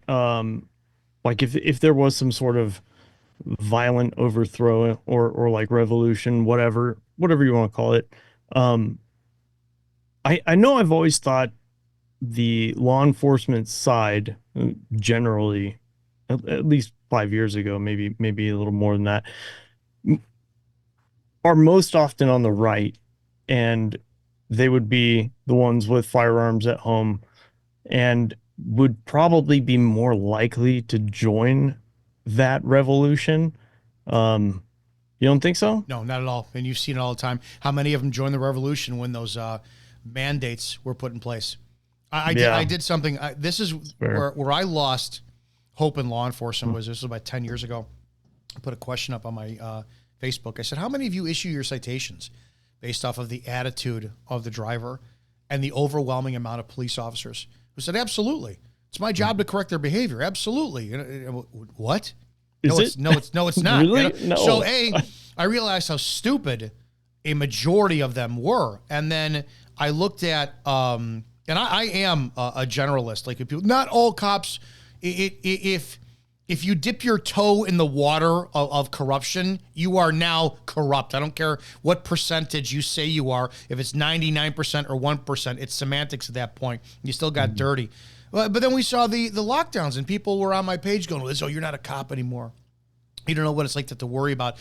like if there was some sort of violent overthrow or like revolution, whatever you want to call it. Um, I know I've always thought the law enforcement side generally, at least 5 years ago, maybe a little more than that, are most often on the right, and they would be the ones with firearms at home and would probably be more likely to join that revolution. Um, you don't think so? No, not at all. And you've seen it all the time. How many of them joined the revolution when those mandates were put in place? I Yeah, did something. This is fair. where I lost hope in law enforcement. This was about 10 years ago. I put a question up on my Facebook. I said, how many of you issue your citations based off of the attitude of the driver and the overwhelming amount of police officers who said, absolutely. It's my job to correct their behavior. Absolutely. What? Is it? No, it's not. Really? No. So I realized how stupid a majority of them were. And then I looked at, and I am a generalist. Like, if people, not all cops, if you dip your toe in the water of corruption, you are now corrupt. I don't care what percentage you say you are. If it's 99% or 1%, it's semantics at that point. You still got dirty. But then we saw the lockdowns, and people were on my page going, oh, you're not a cop anymore. You don't know what it's like to worry about,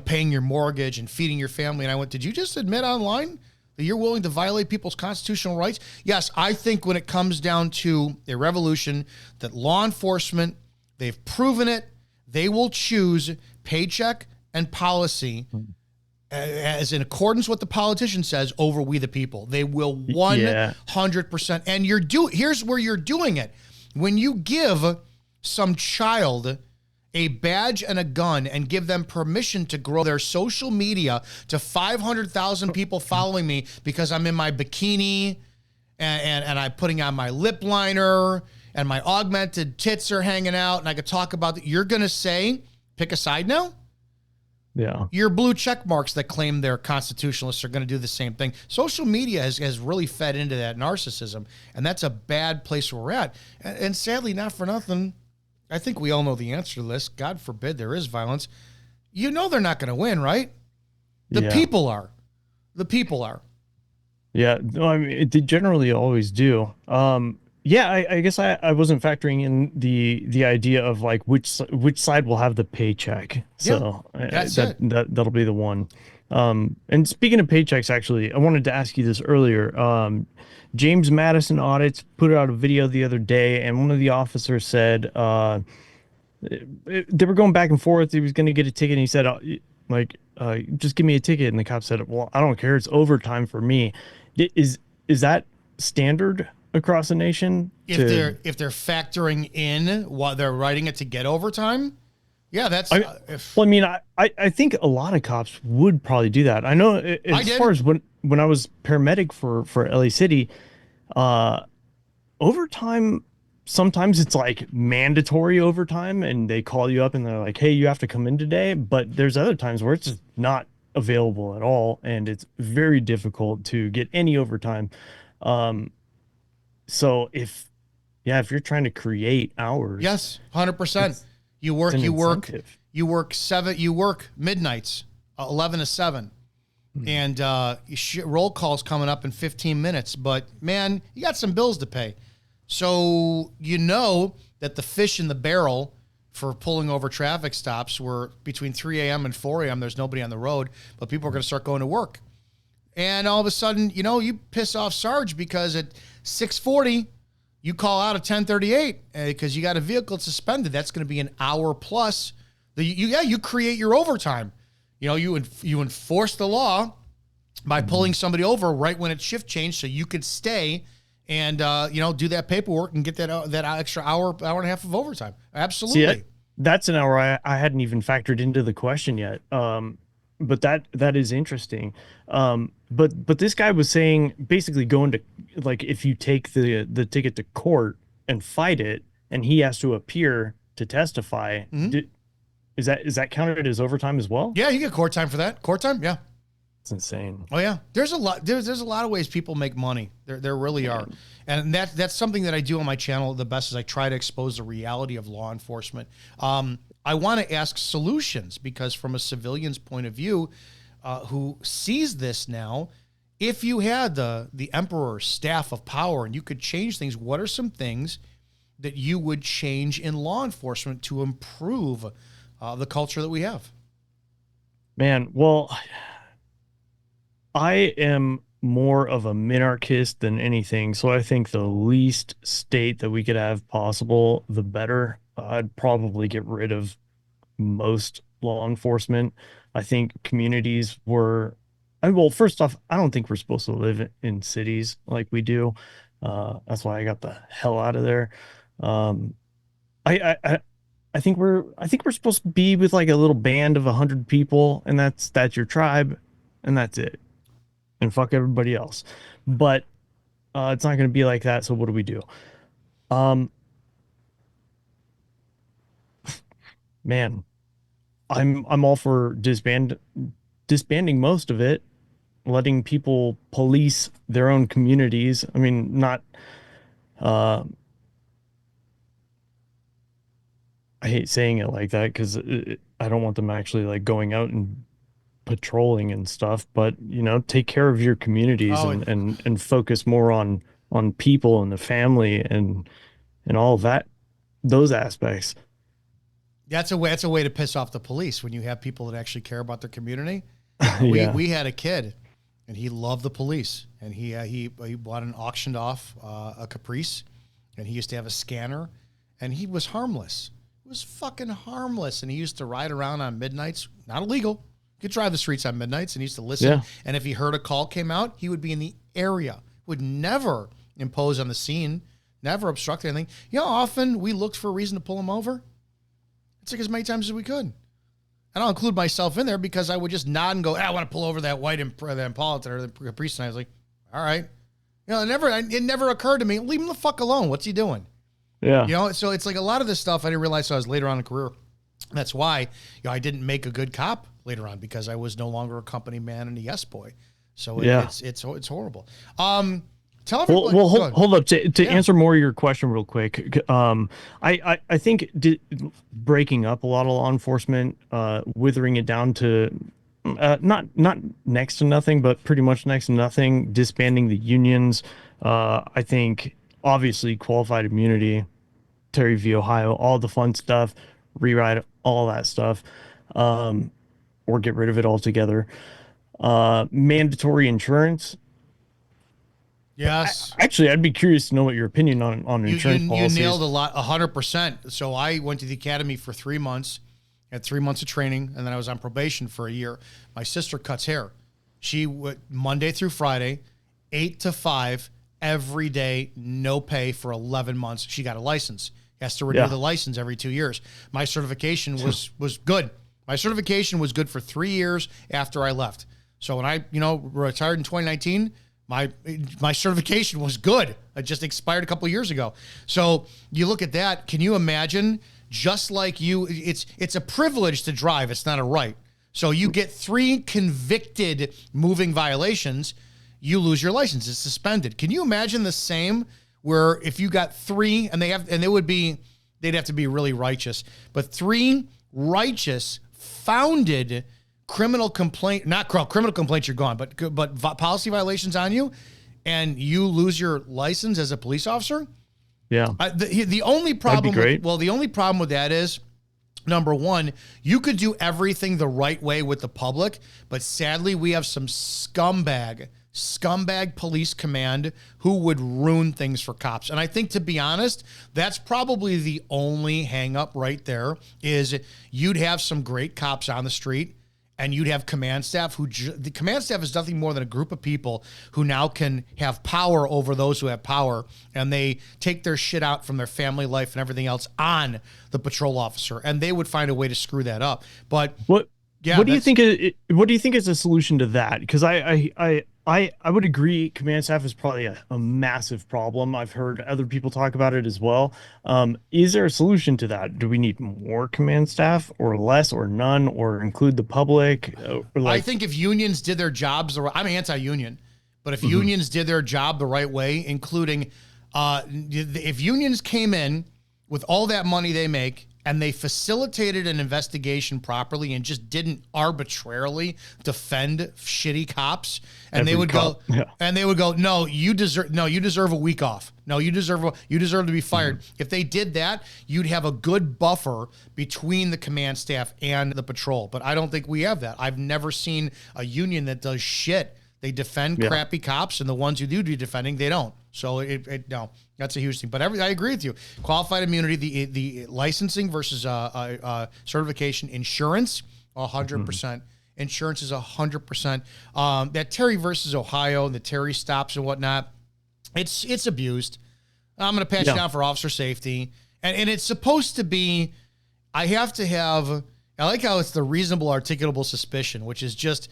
paying your mortgage and feeding your family. And I went, did you just admit online that you're willing to violate people's constitutional rights? Yes, I think when it comes down to a revolution, that law enforcement, they've proven it, they will choose paycheck and policy as in accordance with what the politician says over we the people. They will 100%. And here's where you're doing it. When you give some child a badge and a gun and give them permission to grow their social media to 500,000 people following me because I'm in my bikini and I'm putting on my lip liner and my augmented tits are hanging out and I could talk about that. You're going to say, pick a side now? Yeah. Your blue check marks that claim they're constitutionalists are going to do the same thing. Social media has really fed into that narcissism, and that's a bad place where we're at. And sadly, not for nothing, I think we all know the answer to this. God forbid there is violence. You know they're not going to win, right? The people are. The people are. Yeah. No, I mean, they generally always do. Yeah, I guess I wasn't factoring in the idea of like which side will have the paycheck. So that's it. That'll be the one. And speaking of paychecks, actually, I wanted to ask you this earlier. James Madison Audits put out a video the other day, and one of the officers said they were going back and forth. He was going to get a ticket, and he said, just give me a ticket. And the cop said, well, I don't care. It's overtime for me. Is that standard across the nation? If they're factoring in while they're writing it to get overtime? Yeah, that's. Well, I mean, I think a lot of cops would probably do that. I know as far as when I was paramedic for LA City, overtime, sometimes it's like mandatory overtime and they call you up and they're like, hey, you have to come in today. But there's other times where it's just not available at all. And it's very difficult to get any overtime. So if you're trying to create hours. Yes, 100%. You work midnights, 11 to 7. And roll call's coming up in 15 minutes. But, man, you got some bills to pay. So you know that the fish in the barrel for pulling over traffic stops were between 3 a.m. and 4 a.m. There's nobody on the road, but people are going to start going to work. And all of a sudden, you piss off Sarge because at 6:40, you call out at 10:38 because you got a vehicle suspended. That's going to be an hour plus. You create your overtime. You enforce the law by pulling somebody over right when it's shift change, so you could stay and do that paperwork and get that extra hour and a half of overtime. Absolutely. See, that's an hour I hadn't even factored into the question yet. But that is interesting. But this guy was saying basically going to, like, if you take the ticket to court and fight it, and he has to appear to testify, is that counted as overtime as well? Yeah, you get court time for that. Court time, yeah. It's insane. Oh yeah, there's a lot of ways people make money. There really are, and that's something that I do on my channel. The best is I try to expose the reality of law enforcement. I want to ask solutions, because from a civilian's point of view, who sees this now, if you had the emperor's staff of power and you could change things, what are some things that you would change in law enforcement to improve the culture that we have? Man, well, I am more of a minarchist than anything, so I think the least state that we could have possible, the better. I'd probably get rid of most law enforcement. I think communities were, well, first off, I don't think we're supposed to live in cities like we do. That's why I got the hell out of there. Um, I think we're supposed to be with like a little band of 100 people, and that's your tribe, and that's it, and fuck everybody else. But it's not going to be like that. So what do we do? Um, man, I'm all for disbanding most of it, letting people police their own communities. I mean, not. Uh, I hate saying it like that because I don't want them actually like going out and patrolling and stuff, but take care of your communities Oh, and focus more on people and the family and all of that, those aspects. that's a way. That's a way to piss off the police, when you have people that actually care about their community. Yeah. We had a kid, and he loved the police, and he bought an auctioned off a Caprice, and he used to have a scanner, and he was harmless. He was fucking harmless, and he used to ride around on midnights, not illegal. He could drive the streets on midnights, and he used to listen. Yeah. And if he heard a call came out, he would be in the area. Would never impose on the scene, never obstruct anything. You know how often we looked for a reason to pull him over? It's like as many times as we could. And I'll include myself in there, because I would just nod and go, I want to pull over that white Impala or the Caprice. And I was like, all right. It never occurred to me, leave him the fuck alone. What's he doing? Yeah. So it's like a lot of this stuff I didn't realize till I was later on in the career. That's why I didn't make a good cop later on, because I was no longer a company man and a yes boy. So it's horrible. Tell everybody. Well, hold up to answer more of your question real quick. I think breaking up a lot of law enforcement, withering it down to not next to nothing, but pretty much next to nothing, disbanding the unions. I think obviously qualified immunity, Terry v. Ohio, all the fun stuff, rewrite all that stuff, or get rid of it altogether. Mandatory insurance. Yes. Actually, I'd be curious to know what your opinion on insurance policies. You nailed 100%. So I went to the academy for 3 months, had 3 months of training, and then I was on probation for a year. My sister cuts hair. She would Monday through Friday, 8 to 5, every day, no pay for 11 months. She got a license. Has to renew the license every 2 years. My certification was good. My certification was good for 3 years after I left. So when I retired in 2019. My certification was good. It just expired a couple of years ago. So you look at that. Can you imagine? Just like it's a privilege to drive. It's not a right. So you get 3 convicted moving violations, you lose your license. It's suspended. Can you imagine the same? Where if you got 3, and they'd have to be really righteous, but 3 righteous founded criminal complaints, you're gone, but policy violations on you, and you lose your license as a police officer. Yeah. The only problem, great. The only problem with that is, number one, you could do everything the right way with the public, but sadly we have some scumbag police command who would ruin things for cops. And I think, to be honest, that's probably the only hang up right there, is you'd have some great cops on the street, and you'd have command staff the command staff is nothing more than a group of people who now can have power over those who have power, and they take their shit out from their family life and everything else on the patrol officer, and they would find a way to screw that up. But what do you think? What do you think is a solution to that? Because I would agree, command staff is probably a massive problem. I've heard other people talk about it as well. Is there a solution to that? Do we need more command staff, or less, or none, or include the public? I think if unions did their jobs, I'm anti-union, but if unions did their job the right way, including if unions came in with all that money they make and they facilitated an investigation properly and just didn't arbitrarily defend shitty cops, and Every they would cop, go yeah. and they would go, no, you deserve a week off. No, you deserve to be fired. If they did that, you'd have a good buffer between the command staff and the patrol. But I don't think we have that. I've never seen a union that does shit. They defend crappy cops, and the ones who do defending, they don't. So no, that's a huge thing. But I agree with you. Qualified immunity, the licensing versus certification, insurance, 100%. Insurance is 100%. That Terry versus Ohio, the Terry stops and whatnot, it's abused. I'm going to patch down for officer safety, and it's supposed to be. I have to have. I like how it's the reasonable articulable suspicion, which is just.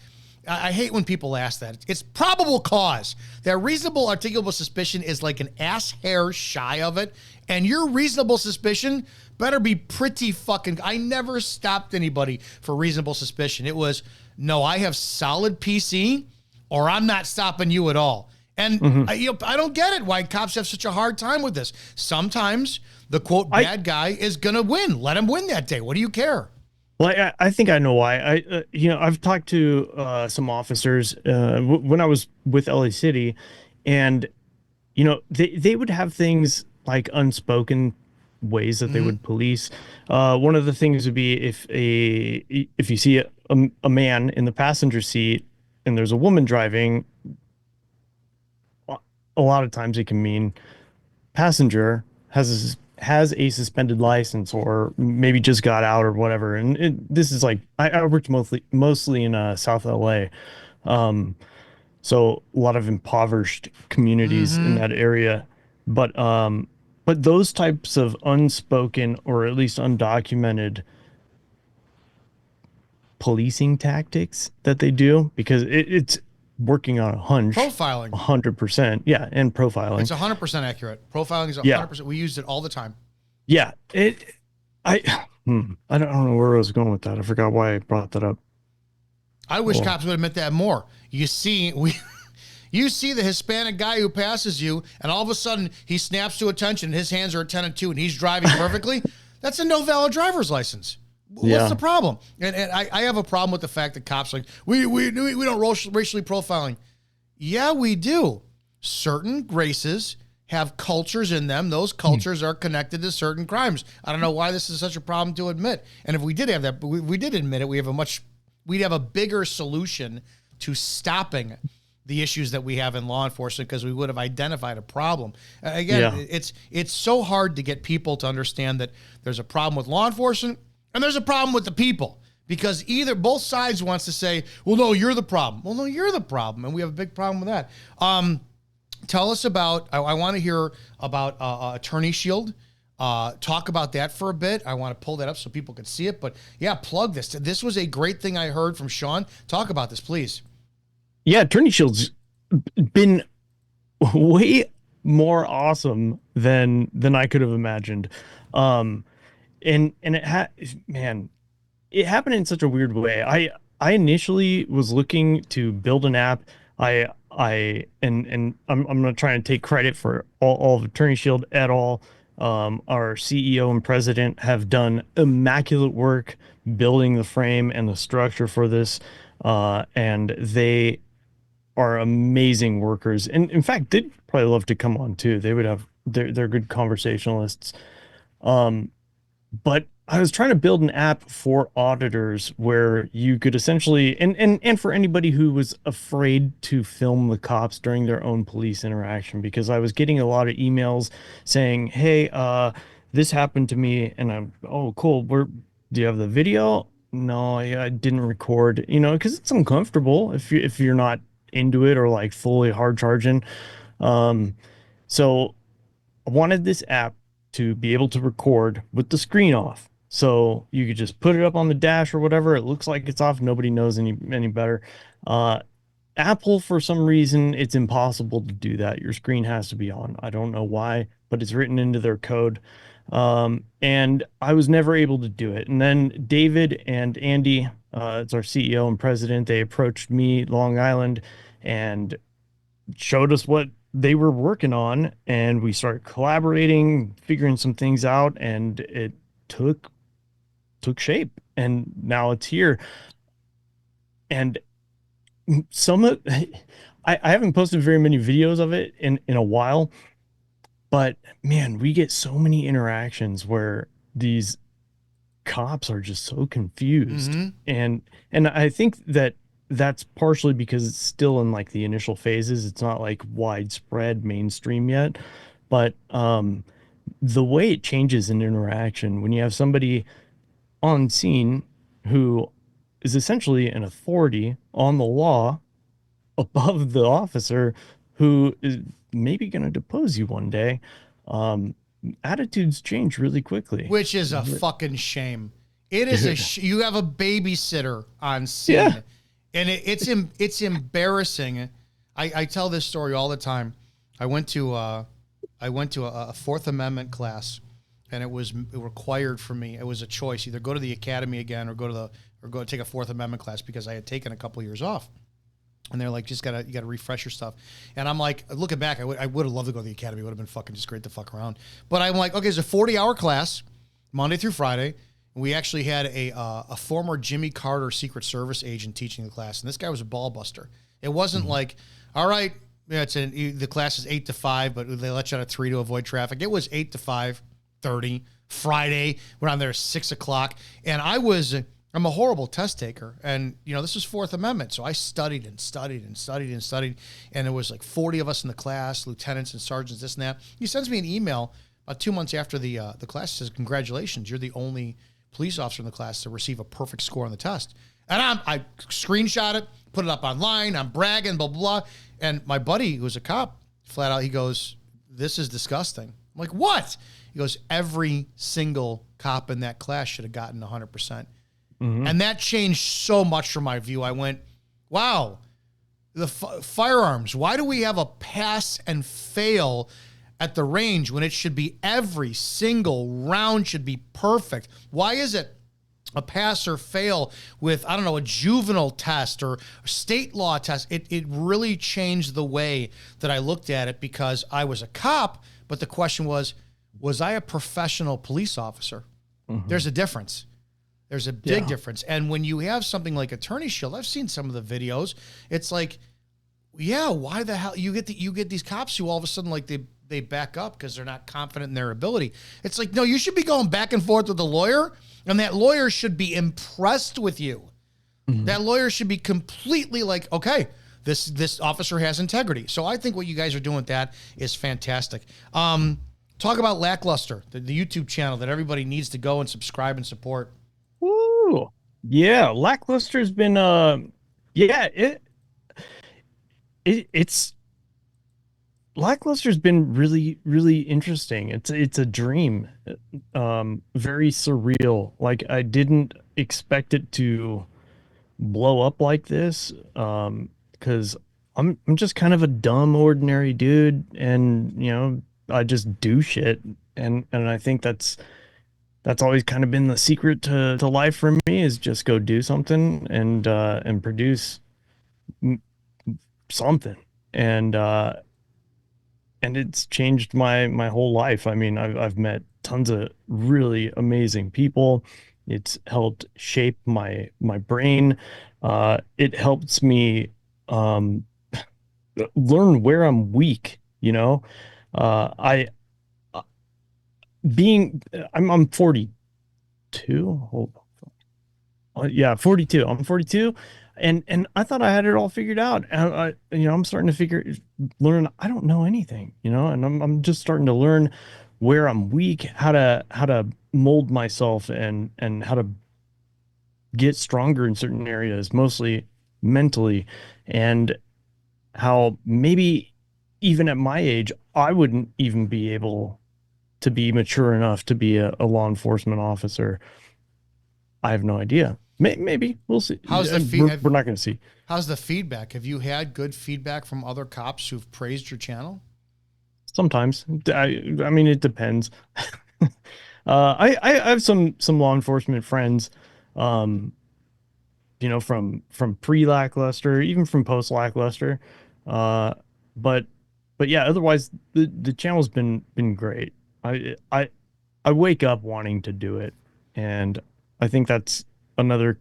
I hate when people ask that. It's probable cause. That reasonable articulable suspicion is like an ass hair shy of it. And your reasonable suspicion better be pretty fucking... I never stopped anybody for reasonable suspicion. It was, no, I have solid PC or I'm not stopping you at all. And I don't get it why cops have such a hard time with this. Sometimes the, quote, bad guy is going to win. Let him win that day. What do you care? Well, I think I know why. I've talked to some officers when I was with LA City, and they would have things like unspoken ways that they would police. One of the things would be if you see a man in the passenger seat and there's a woman driving, a lot of times it can mean passenger has a suspended license or maybe just got out or whatever. And this is like I worked mostly in South LA. So a lot of impoverished communities in that area. But those types of unspoken or at least undocumented policing tactics that they do, because it's working on a hunch. Profiling. 100%. Yeah, and profiling. It's 100% accurate. Profiling is 100%. We used it all the time. Yeah. I don't know where I was going with that. I forgot why I brought that up. I wish cops would admit that more. You see the Hispanic guy who passes you, and all of a sudden he snaps to attention, his hands are at 10 and 2, and he's driving perfectly. That's a no valid driver's license. What's the problem? And I have a problem with the fact that cops like, we don't racially profiling. Yeah, we do. Certain races have cultures in them. Those cultures are connected to certain crimes. I don't know why this is such a problem to admit. And if we did have that, we did admit it, we'd have a bigger solution to stopping the issues that we have in law enforcement, because we would have identified a problem. Again, it's so hard to get people to understand that there's a problem with law enforcement and there's a problem with the people, because both sides wants to say, well, no, you're the problem. Well, no, you're the problem. And we have a big problem with that. Tell us about, I want to hear about Attorney Shield. Talk about that for a bit. I want to pull that up so people can see it, but yeah, plug this. This was a great thing I heard from Sean. Talk about this, please. Yeah. Attorney Shield's been way more awesome than I could have imagined. And it happened in such a weird way. I initially was looking to build an app. I'm not trying to take credit for all of Attorney Shield at all. Our CEO and president have done immaculate work building the frame and the structure for this. And they are amazing workers. And in fact, they'd probably love to come on too. They're good conversationalists. But I was trying to build an app for auditors where you could essentially, and for anybody who was afraid to film the cops during their own police interaction, because I was getting a lot of emails saying, hey, this happened to me. And oh, cool. Do you have the video? No, I didn't record, because it's uncomfortable if you're not into it or like fully hard charging. So I wanted this app to be able to record with the screen off. So you could just put it up on the dash or whatever. It looks like it's off. Nobody knows any better. Apple, for some reason, it's impossible to do that. Your screen has to be on. I don't know why, but it's written into their code. And I was never able to do it. And then David and Andy, it's our CEO and president, they approached me, Long Island, and showed us what they were working on, and we started collaborating, figuring some things out, and it took took shape, and now it's here. And some of I haven't posted very many videos of it in a while, but man, we get so many interactions where these cops are just so confused. Mm-hmm. And I think that that's partially because it's still in like the initial phases. It's not like widespread mainstream yet. But the way it changes in interaction when you have somebody on scene who is essentially an authority on the law above the officer who is maybe going to depose you one day, um, attitudes change really quickly. Which is a fucking shame. It is Dude. you have a babysitter on Yeah. scene, and it's embarrassing. I tell this story all the time. I went to a Fourth Amendment class, and it was required for me. It was a choice: either go to the academy again or go take a Fourth Amendment class, because I had taken a couple years off. And they're like, you gotta refresh your stuff. And I'm like, looking back, I would have loved to go to the academy. It would have been fucking just great to fuck around. But I'm like, okay, it's a 40-hour class, Monday through Friday. We actually had a former Jimmy Carter Secret Service agent teaching the class, and this guy was a ball buster. It wasn't like, all right, yeah, the class is 8 to 5, but they let you out at 3 to avoid traffic. It was 8 to 5:30 Friday. We're on there at 6 o'clock, and I'm a horrible test taker. And, this was Fourth Amendment. So I studied and studied and studied and studied. And there was like 40 of us in the class, lieutenants and sergeants, this and that. He sends me an email about 2 months after the class. Says, congratulations, you're the only police officer in the class to receive a perfect score on the test. And I screenshot it, put it up online. I'm bragging, blah, blah, blah. And my buddy, who's a cop, flat out, he goes, this is disgusting. I'm like, what? He goes, every single cop in that class should have gotten 100%. Mhm. And that changed so much from my view. I went, wow, the firearms, why do we have a pass and fail at the range when it should be every single round should be perfect? Why is it a pass or fail with, I don't know, a juvenile test or a state law test? It really changed the way that I looked at it, because I was a cop, but the question was I a professional police officer? Mhm. There's a difference. There's a big difference. And when you have something like Attorney Shield, I've seen some of the videos. It's like, yeah, why the hell you get these cops who all of a sudden like they back up because they're not confident in their ability. It's like, no, you should be going back and forth with a lawyer, and that lawyer should be impressed with you. Mhm. That lawyer should be completely like, okay, this officer has integrity. So I think what you guys are doing with that is fantastic. Talk about LackLuster, the YouTube channel that everybody needs to go and subscribe and support. Woo. Yeah, Lackluster's been yeah, it's Lackluster's been really, really interesting. It's a dream. Very surreal. Like I didn't expect it to blow up like this. Because I'm just kind of a dumb, ordinary dude, and I just do shit. And I think that's always kind of been the secret to life for me, is just go do something and produce something. And and it's changed my whole life. I mean, I've met tons of really amazing people. It's helped shape my brain. It helps me um, learn where I'm weak. I being I'm 42. Hold yeah, 42. I'm 42, and I thought I had it all figured out. And I'm starting to learn I don't know anything, and I'm just starting to learn where I'm weak, how to mold myself and how to get stronger in certain areas, mostly mentally, and how maybe even at my age I wouldn't even be able to be mature enough to be a law enforcement officer. I have no idea. Maybe we'll see. How's the We're not going to see. how's the feedback? Have you had good feedback from other cops who've praised your channel? Sometimes. I mean, it depends. I have some law enforcement friends, um, from pre-lackluster, even from post-lackluster. Uh, but but yeah, otherwise the channel's been great. I I wake up wanting to do it, and I think that's another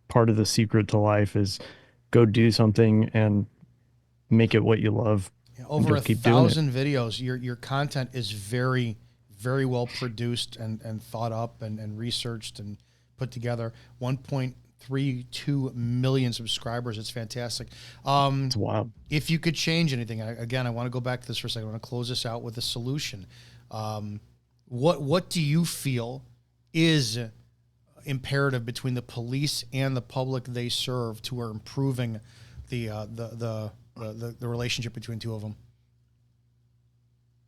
part of the secret to life is go do something and make it what you love Yeah, and over you'll a keep doing it. thousand videos. Your content is very, very well produced and thought up and researched and put together. 1.32 million subscribers. It's fantastic. It's wild. If you could change anything, again, I want to go back to this for a second. I want to close this out with a solution. What do you feel is imperative between the police and the public they serve to are improving the relationship between two of them?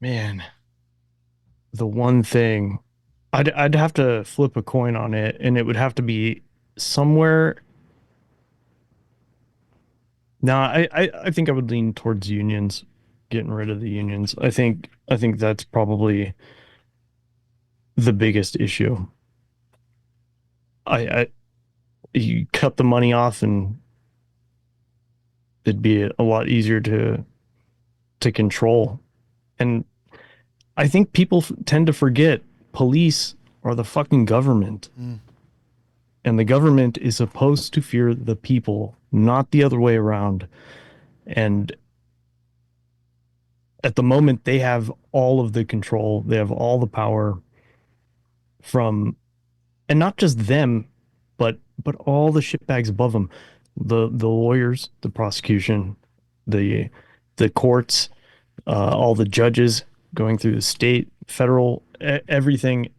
Man, the one thing I'd have to flip a coin on it and it would have to be somewhere. No, I think I would lean towards unions, getting rid of the unions. I think that's probably the biggest issue. I you cut the money off and it'd be a lot easier to control. And I think people tend to forget police are the fucking government. Mm. And the government is supposed to fear the people, not the other way around. And at the moment, they have all of the control, they have all the power from, and not just them, but all the shitbags above them, the lawyers, the prosecution, the the courts, all the judges going through the state, federal, everything.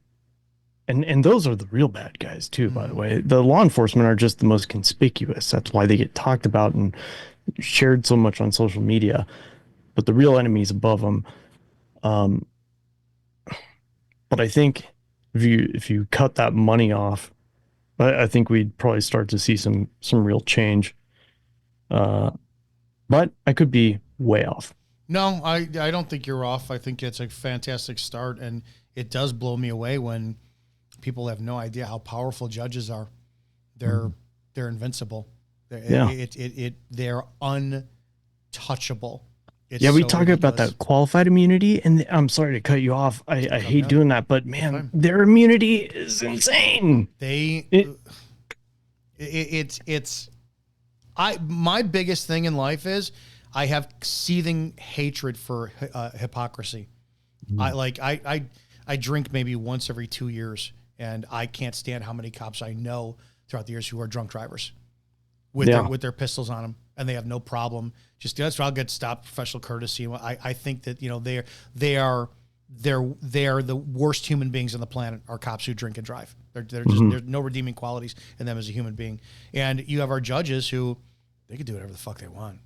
And those are the real bad guys too, by the Mm. way. The law enforcement are just the most conspicuous. That's why they get talked about and shared so much on social media. But the real enemies above them. Um, but I think if you cut that money off, I think we'd probably start to see some real change. Uh, but I could be way off. No, I don't think you're off. I think it's a fantastic start, and it does blow me away when people have no idea how powerful judges are. They're Mhm. they're invincible. Yeah. They're untouchable. It's Yeah, we so talk about ridiculous. that qualified immunity, and I'm sorry to cut you off. I No, hate no, doing that, but you're man, fine. their immunity is insane. They It, it's I my biggest thing in life is I have seething hatred for hypocrisy. I like I drink maybe once every 2 years, and I can't stand how many cops I know throughout the years who are drunk drivers yeah. with their pistols on them, and they have no problem. Just that's where I'll get stopped, professional courtesy. I think that they are the worst human beings on the planet. Are cops who drink and drive. They're just Mhm. there's no redeeming qualities in them as a human being. And you have our judges who they can do whatever the fuck they want,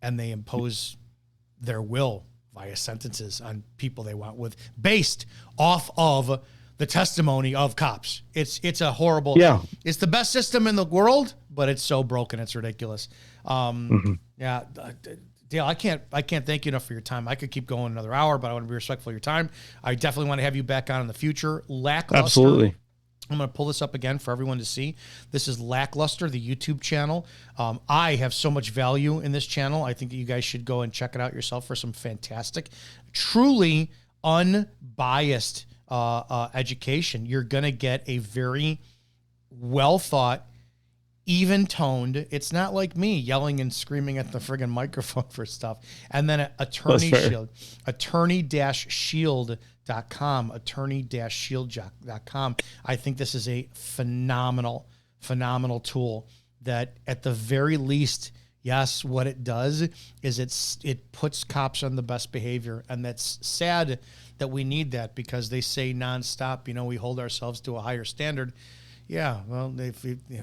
and they impose their will via sentences on people they want with based off of the testimony of cops. It's a horrible. Yeah. It's the best system in the world, but it's so broken. It's ridiculous. Mhm. Yeah, Dale, I can't thank you enough for your time. I could keep going another hour, but I want to be respectful of your time. I definitely want to have you back on in the future. LackLuster. Absolutely. I'm going to pull this up again for everyone to see. This is LackLuster, the YouTube channel. I have so much value in this channel. I think that you guys should go and check it out yourself for some fantastic, truly unbiased education. You're going to get a very well thought, even toned. It's not like me yelling and screaming at the friggin' microphone for stuff. And then Attorney Shield, attorney-shield.com, attorney-shield.com. I think this is a phenomenal, phenomenal tool that at the very least, yes, what it does is it puts cops on the best behavior. And that's sad that we need that, because they say nonstop, we hold ourselves to a higher standard. Yeah, well,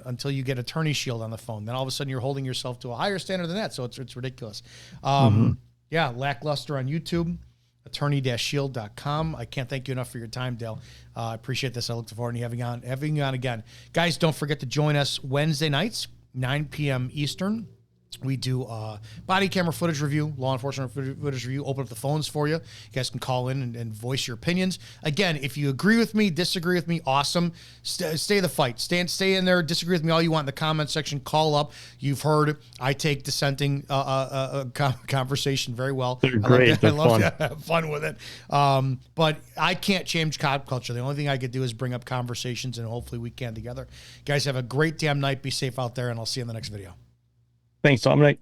until you get Attorney Shield on the phone, then all of a sudden you're holding yourself to a higher standard than that. So it's ridiculous. Mhm. Yeah, LackLuster on YouTube, attorney-shield.com. I can't thank you enough for your time, Dale. I appreciate this. I look forward to having you on again. Guys, don't forget to join us Wednesday nights, 9 p.m. Eastern. We do body camera footage review, law enforcement footage review, open up the phones for you. You guys can call in and voice your opinions. Again, if you agree with me, disagree with me, awesome. Stay the fight. Stay in there. Disagree with me all you want in the comment section. Call up. You've heard I take dissenting conversation very well. They're great. I love to have fun with it. But I can't change cop culture. The only thing I could do is bring up conversations, and hopefully we can together. You guys have a great damn night. Be safe out there, and I'll see you in the next video. Thanks, Dominic.